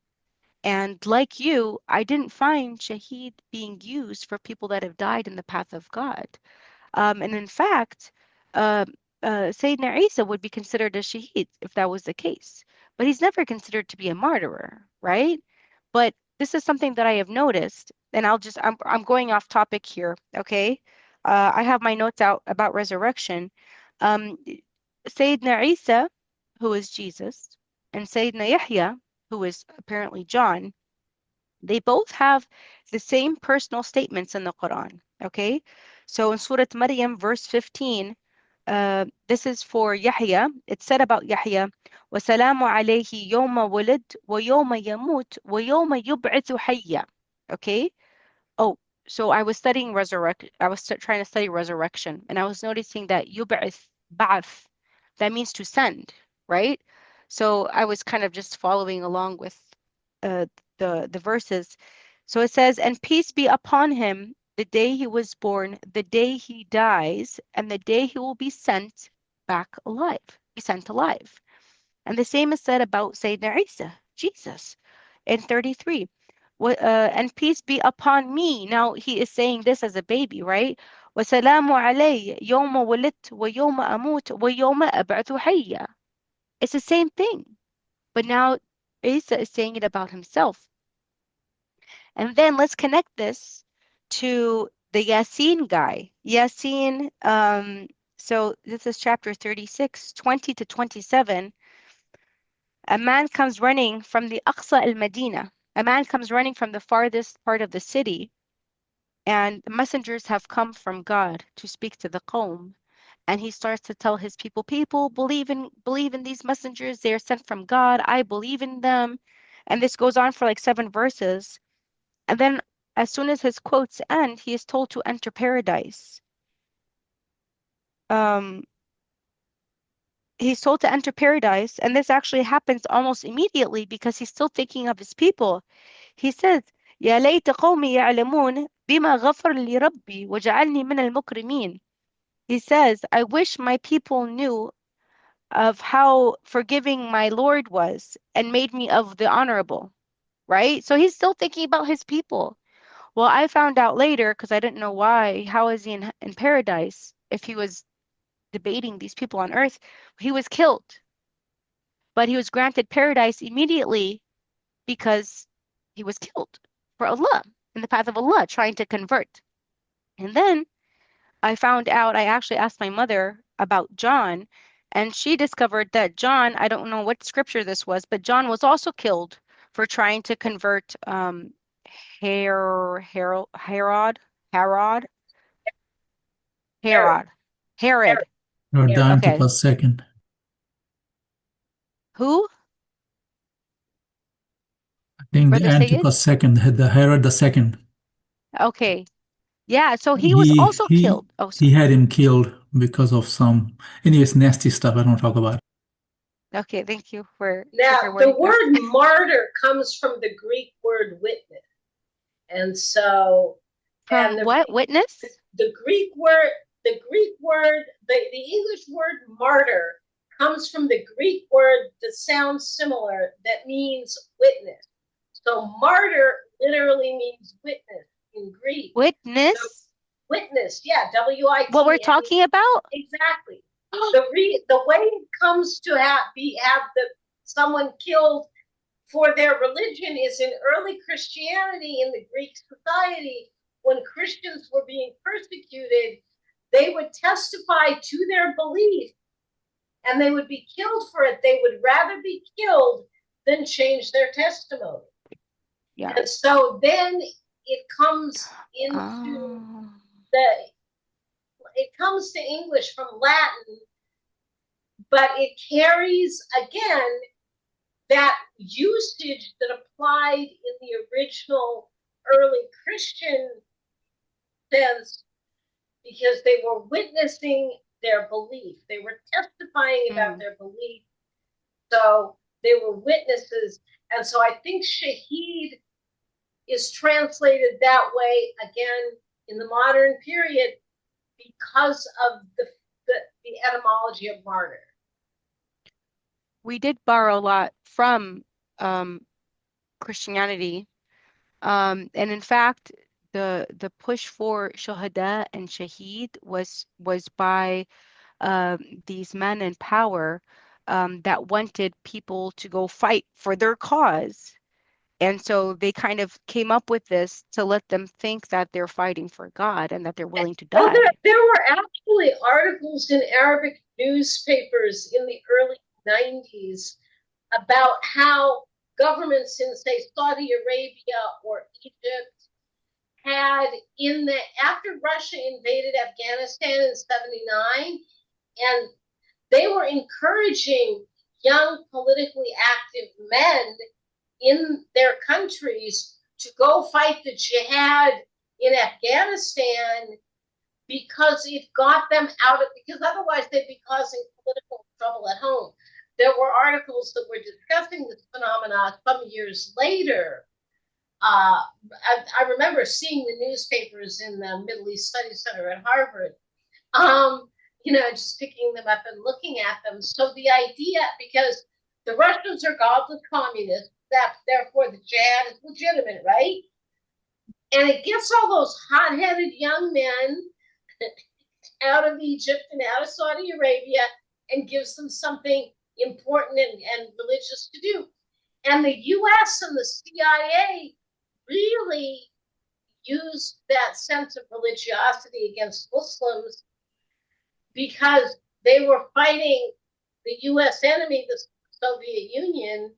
And like you, I didn't find shaheed being used for people that have died in the path of God. And in fact, Sayyidina Isa would be considered a shaheed if that was the case. But he's never considered to be a martyr, right? But this is something that I have noticed, and I'm going off topic here, okay? I have my notes out about resurrection. Um, Sayyidina Isa, who is Jesus, and Sayyidina Yahya, who is apparently John, they both have the same personal statements in the Quran, okay? So in Surah Maryam, verse 15, this is for Yahya. It said about Yahya, وَسَلَامُ عَلَيْهِ يَوْمَ وُلِدْ وَيَوْمَ يَمُوتُ وَيَوْمَ يُبْعَثُ حَيًّا. Okay? Oh, so I was studying trying to study resurrection, and I was noticing that yub'ath, ba'ath, that means to send, right? So I was kind of just following along with uh, the verses. So it says, and peace be upon him the day he was born, the day he dies, and the day he will be sent back alive, be sent alive. And the same is said about Sayyidina Isa, Jesus, in 33. And peace be upon me. Now he is saying this as a baby, right? وَسَلَامُ عَلَيَّ يَوْمَ وُلِدْتُ وَيَوْمَ أَمُوتُ وَيَوْمَ أَبْعَثُ حَيًّا. It's the same thing. But now Isa is saying it about himself. And then let's connect this to the Yasin guy. Yasin, so this is chapter 36, 20 to 27. A man comes running from the Aqsa al-Madina. A man comes running from the farthest part of the city, and the messengers have come from God to speak to the Qawm. And he starts to tell his people, believe in these messengers. They are sent from God. I believe in them. And this goes on for like 7 verses. And then as soon as his quotes end, he is told to enter paradise. He's told to enter paradise, and this actually happens almost immediately because he's still thinking of his people. He says, يا ليت قومي يعلمون بما غفر لي ربي وجعلني من المكرمين. He says, I wish my people knew of how forgiving my Lord was and made me of the honorable, right? So he's still thinking about his people. Well, I found out later, because I didn't know why, how is he in paradise if he was debating these people on earth? He was killed, but he was granted paradise immediately because he was killed for Allah, in the path of Allah, trying to convert. And then I found out, I actually asked my mother about John, and she discovered that John, I don't know what scripture this was, but John was also killed for trying to convert Herod, Herod, Herod, Herod. Herod, Herod. Or the Herod. Okay. Antipas second. Who? I think the Brother Sayed? Antipas second, the Herod the second. Okay. Yeah, so he was He also he killed. Oh, he sorry. had him killed because of some, anyways, nasty stuff. I don't talk about it. Okay, thank you for Now, trigger the warning that. word martyr comes from the Greek word witness. And so, From and what? Witness? the Greek word, the English word martyr comes from the Greek word that sounds similar, that means witness. So martyr literally means witness in Greek. Witness? So, witness, yeah, W-I-T-N. What we're talking about? Exactly. The way it comes to have someone killed for their religion is in early Christianity in the Greek society. When Christians were being persecuted, they would testify to their belief and they would be killed for it. They would rather be killed than change their testimony. Yeah. And so then it comes into it comes to English from Latin, but it carries again that usage that applied in the original early Christian sense, because they were witnessing their belief. They were testifying about their belief. So they were witnesses. And so I think shaheed is translated that way again in the modern period because of the etymology of martyr. We did borrow a lot from Christianity. And in fact, the push for Shuhada and Shaheed was by these men in power that wanted people to go fight for their cause. And so they kind of came up with this to let them think that they're fighting for God and that they're willing to Oh, die. there were actually articles in Arabic newspapers in the early 90s about how governments in, say, Saudi Arabia or Egypt had after Russia invaded Afghanistan in 79, and they were encouraging young politically active men in their countries to go fight the jihad in Afghanistan because it got them out of, because otherwise they'd be causing political trouble at home. There were articles that were discussing this phenomena some years later. I remember seeing the newspapers in the Middle East Studies Center at Harvard, just picking them up and looking at them. So the idea, because the Russians are godless communists, that therefore the jihad is legitimate, right? And it gets all those hot-headed young men out of Egypt and out of Saudi Arabia and gives them something important and religious to do. And the US and the CIA really used that sense of religiosity against Muslims because they were fighting the US enemy, the Soviet Union.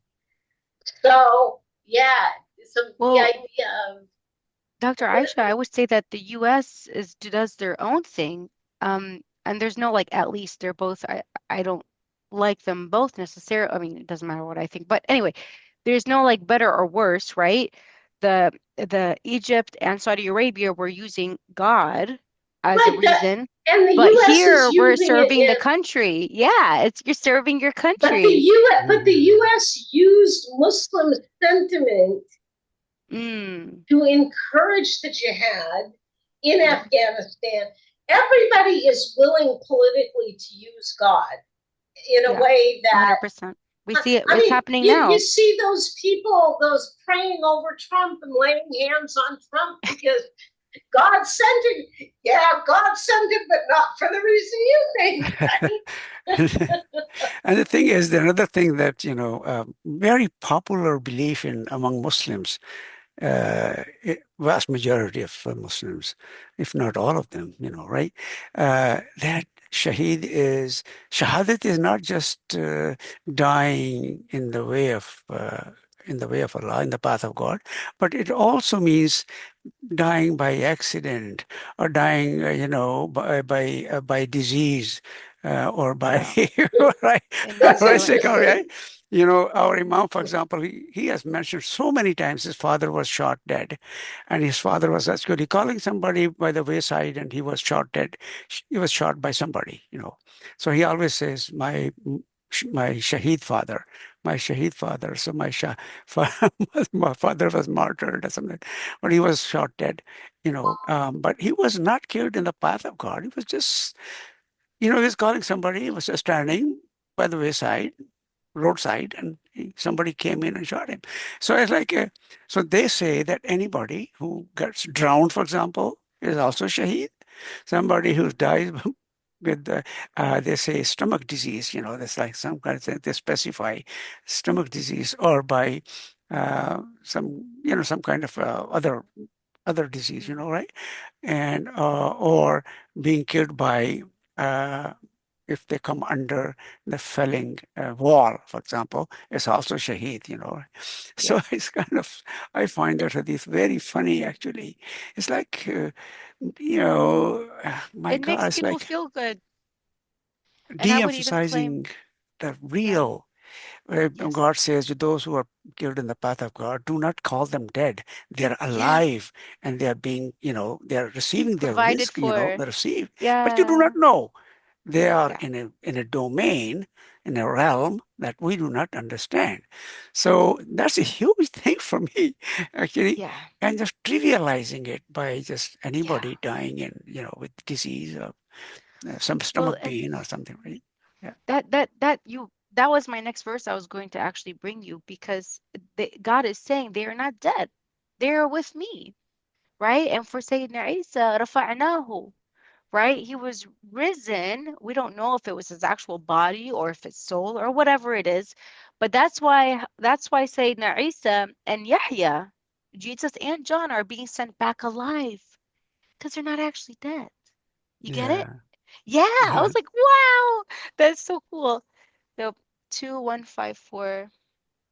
So, yeah, so the idea of Dr. Aisha, I would say that the US does their own thing. And there's no like at least they're both I don't like them both necessarily. I mean, it doesn't matter what I think. But anyway, there's no like better or worse, right? The Egypt and Saudi Arabia were using God as a reason. And the But US here is we're using serving the it country. Yeah, you're serving your but country. the US used Muslim sentiment to encourage the jihad in Afghanistan. Everybody is willing politically to use God in a way that 100%. We see it. It's happening now. You see those people, those praying over Trump and laying hands on Trump because God sent it. Yeah, God sent it, but not for the reason you think. Right? And the thing is, another thing that, very popular belief among Muslims, vast majority of Muslims, if not all of them, right? That shahadat is not just dying in the way of Allah, in the path of God, but it also means dying by accident or dying, by disease or by right, right? Our Imam, for example, he has mentioned so many times his father was shot dead, and his father was actually calling somebody by the wayside, and he was shot dead. He was shot by somebody, So he always says, my Shaheed father, my Shaheed father. So my father was martyred or something, but he was shot dead, but he was not killed in the path of God. He was just, he was calling somebody. He was just standing by the wayside, roadside, and somebody came in and shot him. So it's like, so they say that anybody who gets drowned, for example, is also Shaheed. Somebody who dies with they say stomach disease, that's like some kind of thing, they specify stomach disease or by some kind of other disease, right? And or being killed by if they come under the felling wall, for example, it's also shaheed. So it's kind of, I find that hadith very funny, actually. It's like, my It God, makes it's people like feel good. And I would even claim, de-emphasizing the real. yes, God says to those who are killed in the path of God, do not call them dead. They're yeah, alive and they're being, they're receiving their provided risk, for. they receive, but you do Yeah, not know. They are yeah. in a domain, in a realm that we do not understand. So that's a huge thing for me, actually, Yeah, and just trivializing it by just yeah. anybody dying with disease or some Well, stomach and pain or something, right? Yeah. that was my next verse I was going to actually bring you because God is saying they are not dead. They are with me, right? And for Sayyidina Isa, رفعناه. right? He was risen. We don't know if it was his actual body or if it's soul or whatever it is, but that's why Sayyidina Isa and Yahya, Jesus and John, are being sent back alive because they're not actually dead. You get it? Yeah. Yeah, I Yeah. was like, wow, that's so cool. So 2154.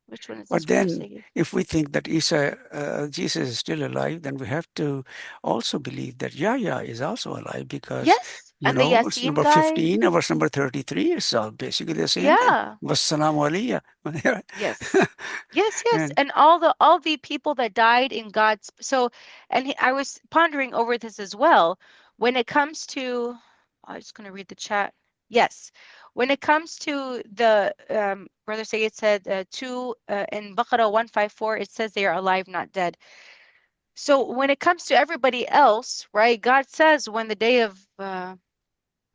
Which one is this, But Brother then, Sayyid? if we think that Jesus is still alive, then we have to also believe that Yahya is also alive because, Yes, and the verse Yasin number guy. 15 and verse number 33 is all basically the same thing. Yeah. Wassalamu alaiya. Yes. Yes, yes. And And all the people that died in God's I was pondering over this as well. When it comes to I'm just going to read the chat. Yes. When it comes to the Brother Sayyid said in Baqarah 154, it says they are alive, not dead. So when it comes to everybody else, right? God says when the day of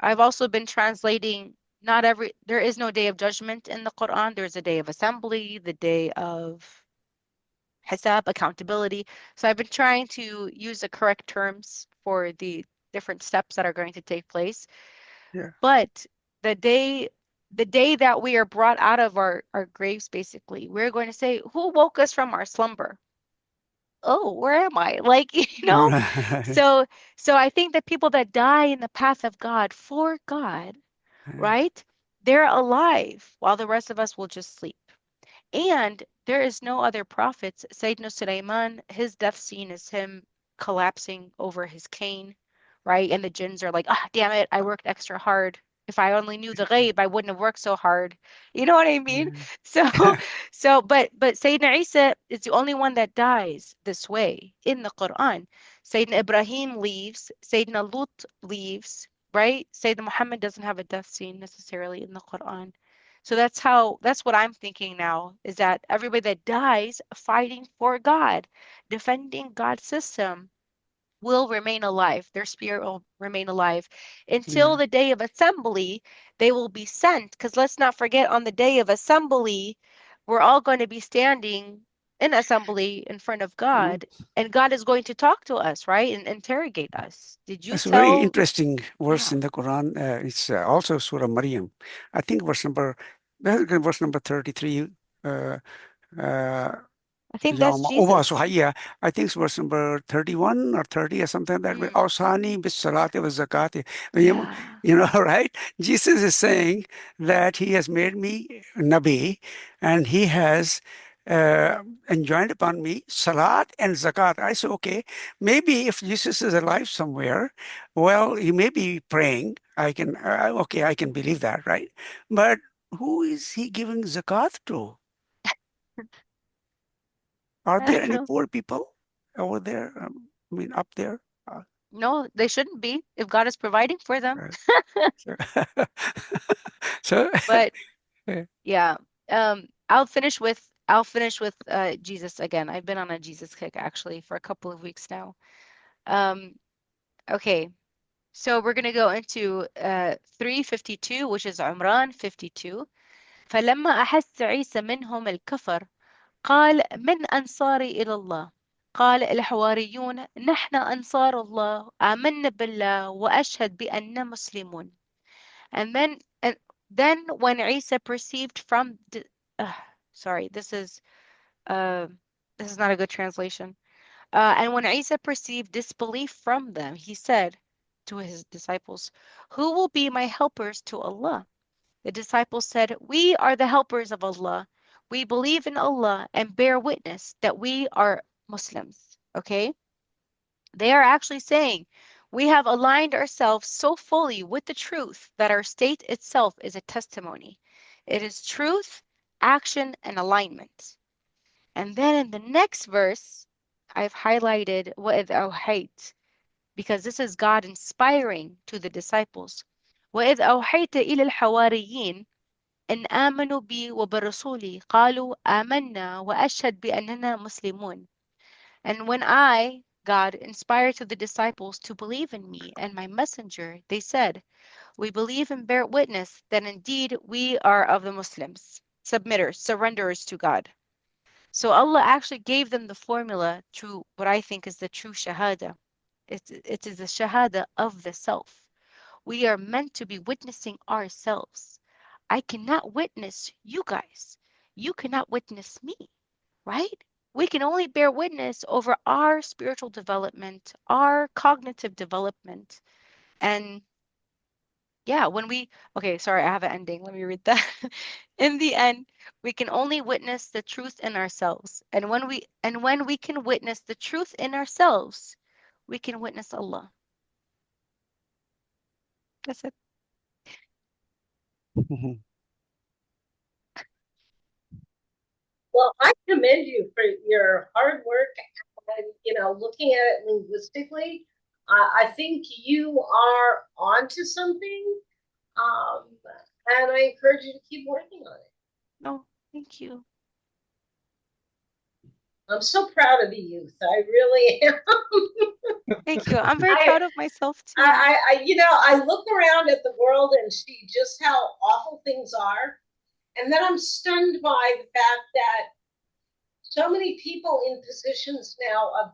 I've also been translating there is no day of judgment in the Quran. There's a day of assembly, the day of hisab, accountability. So I've been trying to use the correct terms for the different steps that are going to take place. yeah. But the day the day that we are brought out of our graves, basically, we're going to say, who woke us from our slumber? Oh, where am I? Like, Right. So so I think that people that die in the path of God for God, right? They're alive while the rest of us will just sleep. And there is no other prophets. Sayyidina Sulaiman, his death scene is him collapsing over his cane, right? And the jinns are like, ah, damn it, I worked extra hard. If I only knew the ghaib, I wouldn't have worked so hard. You know what I mean? Yeah. So, but Sayyidina Isa is the only one that dies this way in the Quran. Sayyidina Ibrahim leaves, Sayyidina Lut leaves, right? Sayyidina Muhammad doesn't have a death scene necessarily in the Quran. So that's what I'm thinking now is that everybody that dies fighting for God, defending God's system, will remain alive. Their spirit will remain alive Yeah. until the day of assembly. They will be sent. Because let's not forget, on the day of assembly, we're all going to be standing in assembly in front of Mm. God, and God is going to talk to us, right? And interrogate us. Did you That's a very tell? interesting verse Yeah, in the Quran. It's also Surah Maryam. I think verse number 33. Uh, uh, I think Yeah, that's Jesus. yeah, I think it's verse number 31 or 30 or something like that. Mm, Awsani bis salati was zakati. yeah. Right? Jesus is saying that he has made me Nabi and he has enjoined upon me salat and zakat. I say, okay, maybe if Jesus is alive somewhere, well, he may be praying. I can believe that, right? But who is he giving zakat to? Are I there don't any know. poor people over there? Up there? No, they shouldn't be if God is providing for them. Uh, so, so But uh, yeah, I'll finish with Jesus again. I've been on a Jesus kick actually for a couple of weeks now. Um, okay, so we're gonna go into 352, which is Umran 52. فلما أحس عيسى منهم الكفر قال من أنصاري إلى الله قال الحواريون نحن أنصار الله آمنا بالله وأشهد بأننا مسلمون. And then when Isa perceived from uh, sorry, uh, this is not a good translation. And when Isa perceived disbelief from them, he said to his disciples, "Who will be my helpers to Allah?" The disciples said, "We are the helpers of Allah. We believe in Allah and bear witness that we are Muslims." Okay? They are actually saying, "We have aligned ourselves so fully with the truth that our state itself is a testimony. It is truth, action, and alignment." And then in the next verse, I've highlighted وَإِذْ أَوْحَيْتَ because this is God inspiring to the disciples. وَإِذْ أَوْحَيْتَ إِلَى الْحَوَارِيِّينَ إن آمنوا بي وبرسولي قالوا آمنا وأشهد بأننا مسلمون. And when I, God, inspired to the disciples to believe in me and my messenger, they said, "We believe and bear witness that indeed we are of the Muslims, submitters, surrenderers to God." So Allah actually gave them the formula to what I think is the true Shahada. It is the Shahada of the self. We are meant to be witnessing ourselves. I cannot witness you guys. You cannot witness me, right? We can only bear witness over our spiritual development, our cognitive development. And yeah, okay, sorry, I have an ending. Let me read that. In the end, we can only witness the truth in ourselves. And when we can witness the truth in ourselves, we can witness Allah. That's it. Well, I commend you for your hard work and, looking at it linguistically. I think you are onto something. And I encourage you to keep working on it. No, thank you. I'm so proud of the youth. I really am. Thank you. I'm very proud of myself too. I look around at the world and see just how awful things are. And then I'm stunned by the fact that so many people in positions now of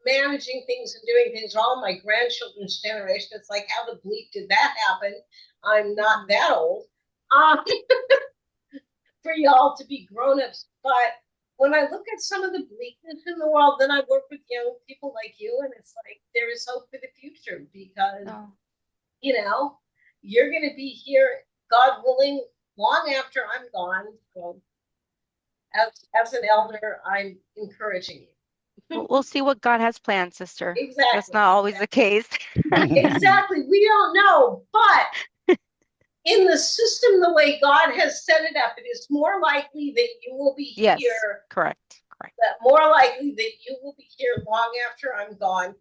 managing things and doing things, all my grandchildren's generation, it's like, how the bleep did that happen? I'm not that old. For y'all to be grown-ups. But when I look at some of the bleakness in the world, then I work with young people like you, and it's like there is hope for the future because, you're going to be here, God willing, long after I'm gone. So as an elder, I'm encouraging you. We'll see what God has planned, sister. Exactly. That's not always the case. Exactly. We don't know, but in the system, the way God has set it up, it is more likely that you will be here. Correct. More likely that you will be here long after I'm gone.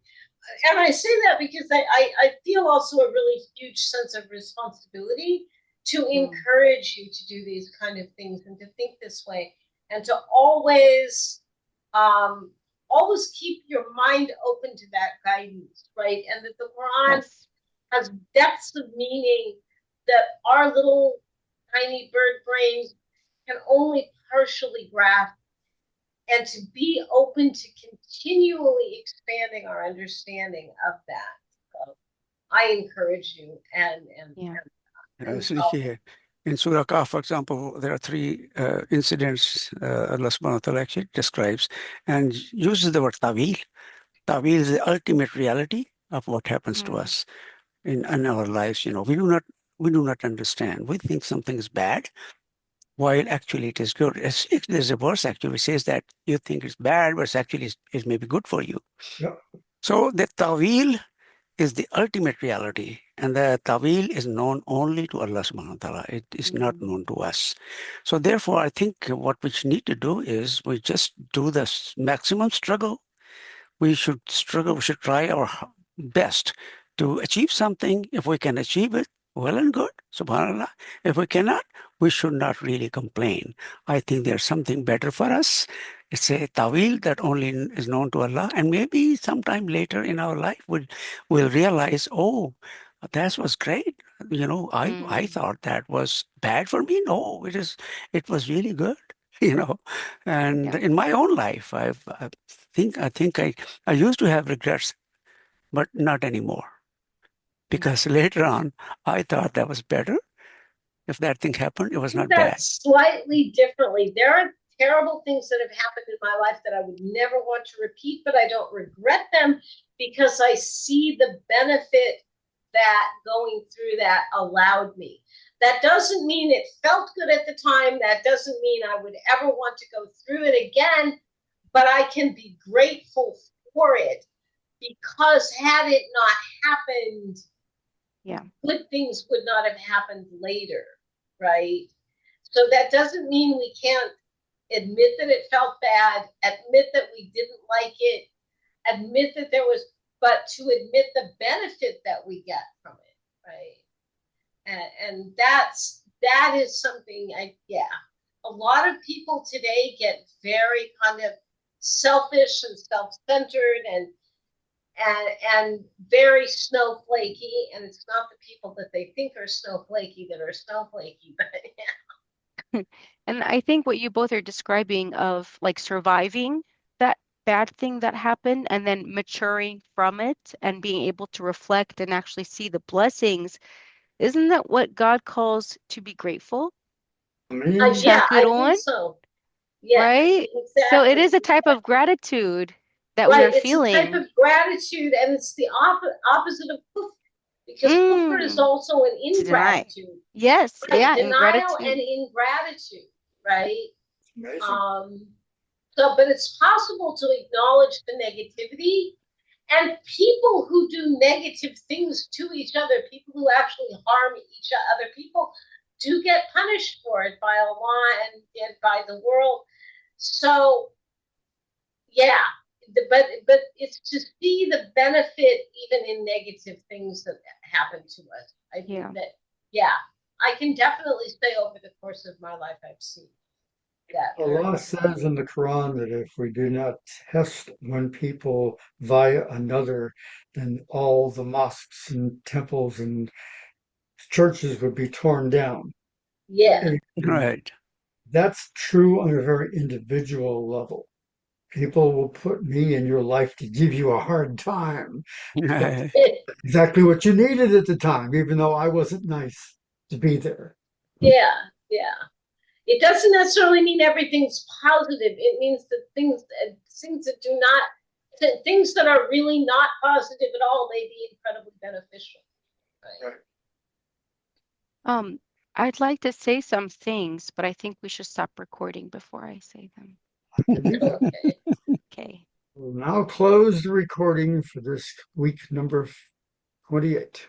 And I say that because I feel also a really huge sense of responsibility to encourage you to do these kind of things and to think this way and to always keep your mind open to that guidance, right? And that the Quran has depths of meaning that our little tiny bird brains can only partially grasp, and to be open to continually expanding our understanding of that. So I encourage you and in Surah Kahf, for example, there are three incidents Allah subhanahu wa ta'ala actually describes and uses the word tawil. Tawil is the ultimate reality of what happens to us in our lives. We do not understand. We think something is bad, while actually it is good. There's a verse actually which says that you think it's bad, but actually is maybe good for you. Yeah. So the tawil is the ultimate reality, and the tawil is known only to Allah subhanahu wa ta'ala. It is not known to us. So therefore, I think what we need to do is we just do the maximum struggle. We should struggle, we should try our best to achieve something. If we can achieve it, well and good, subhanAllah. If we cannot, we should not really complain. I think there's something better for us. It's a tawil that only is known to Allah, and maybe sometime later in our life we'll realize, oh, that was great. I thought that was bad for me. No, it was really good. And in my own life, I think I used to have regrets, but not anymore. Because later on, I thought that was better. If that thing happened, it was not bad. Slightly differently. There are terrible things that have happened in my life that I would never want to repeat, but I don't regret them because I see the benefit that going through that allowed me. That doesn't mean it felt good at the time. That doesn't mean I would ever want to go through it again, but I can be grateful for it because had it not happened, good things would not have happened later, right? So that doesn't mean we can't admit that it felt bad, admit that we didn't like it, admit that there was, but to admit the benefit that we get from it, right? And that is something a lot of people today get very kind of selfish and self-centered and very snowflakey, and it's not the people that they think are snowflakey that are snowflakey, but And I think what you both are describing of like surviving that bad thing that happened and then maturing from it and being able to reflect and actually see the blessings. Isn't that what God calls to be grateful? I mean, Yeah, I think Shakirun, so. Yes, right? So it exactly. is a type of gratitude that we Right, are it's a type feeling. of gratitude, and it's the opposite of kufr, because kufr is Mm, also an to deny. ingratitude, Yes, right? yeah, Denial and ingratitude. ingratitude, right? amazing. So, but it's possible to acknowledge the negativity, and people who do negative things to each other, people who actually harm each other, people do get punished for it by Allah and by the world. So, yeah, but it's to see the benefit even in negative things that happen to us. I think Yeah. that, yeah, I can definitely say over the course of my life, I've seen that very Allah clearly. says in the Quran that if we do not test one people via another, then all the mosques and temples and churches would be torn down. Yeah, And Right. that's true on a very individual level. People will put me in your life to give you a hard time. That's exactly what you needed at the time, even though I wasn't nice to be there. yeah, yeah. It doesn't necessarily mean everything's positive. It means that things that do not, things that are really not positive at all may be incredibly beneficial. Right? I'd like to say some things, but I think we should stop recording before I say them. I can do that. Okay. Okay. We'll now close the recording for this week number 28.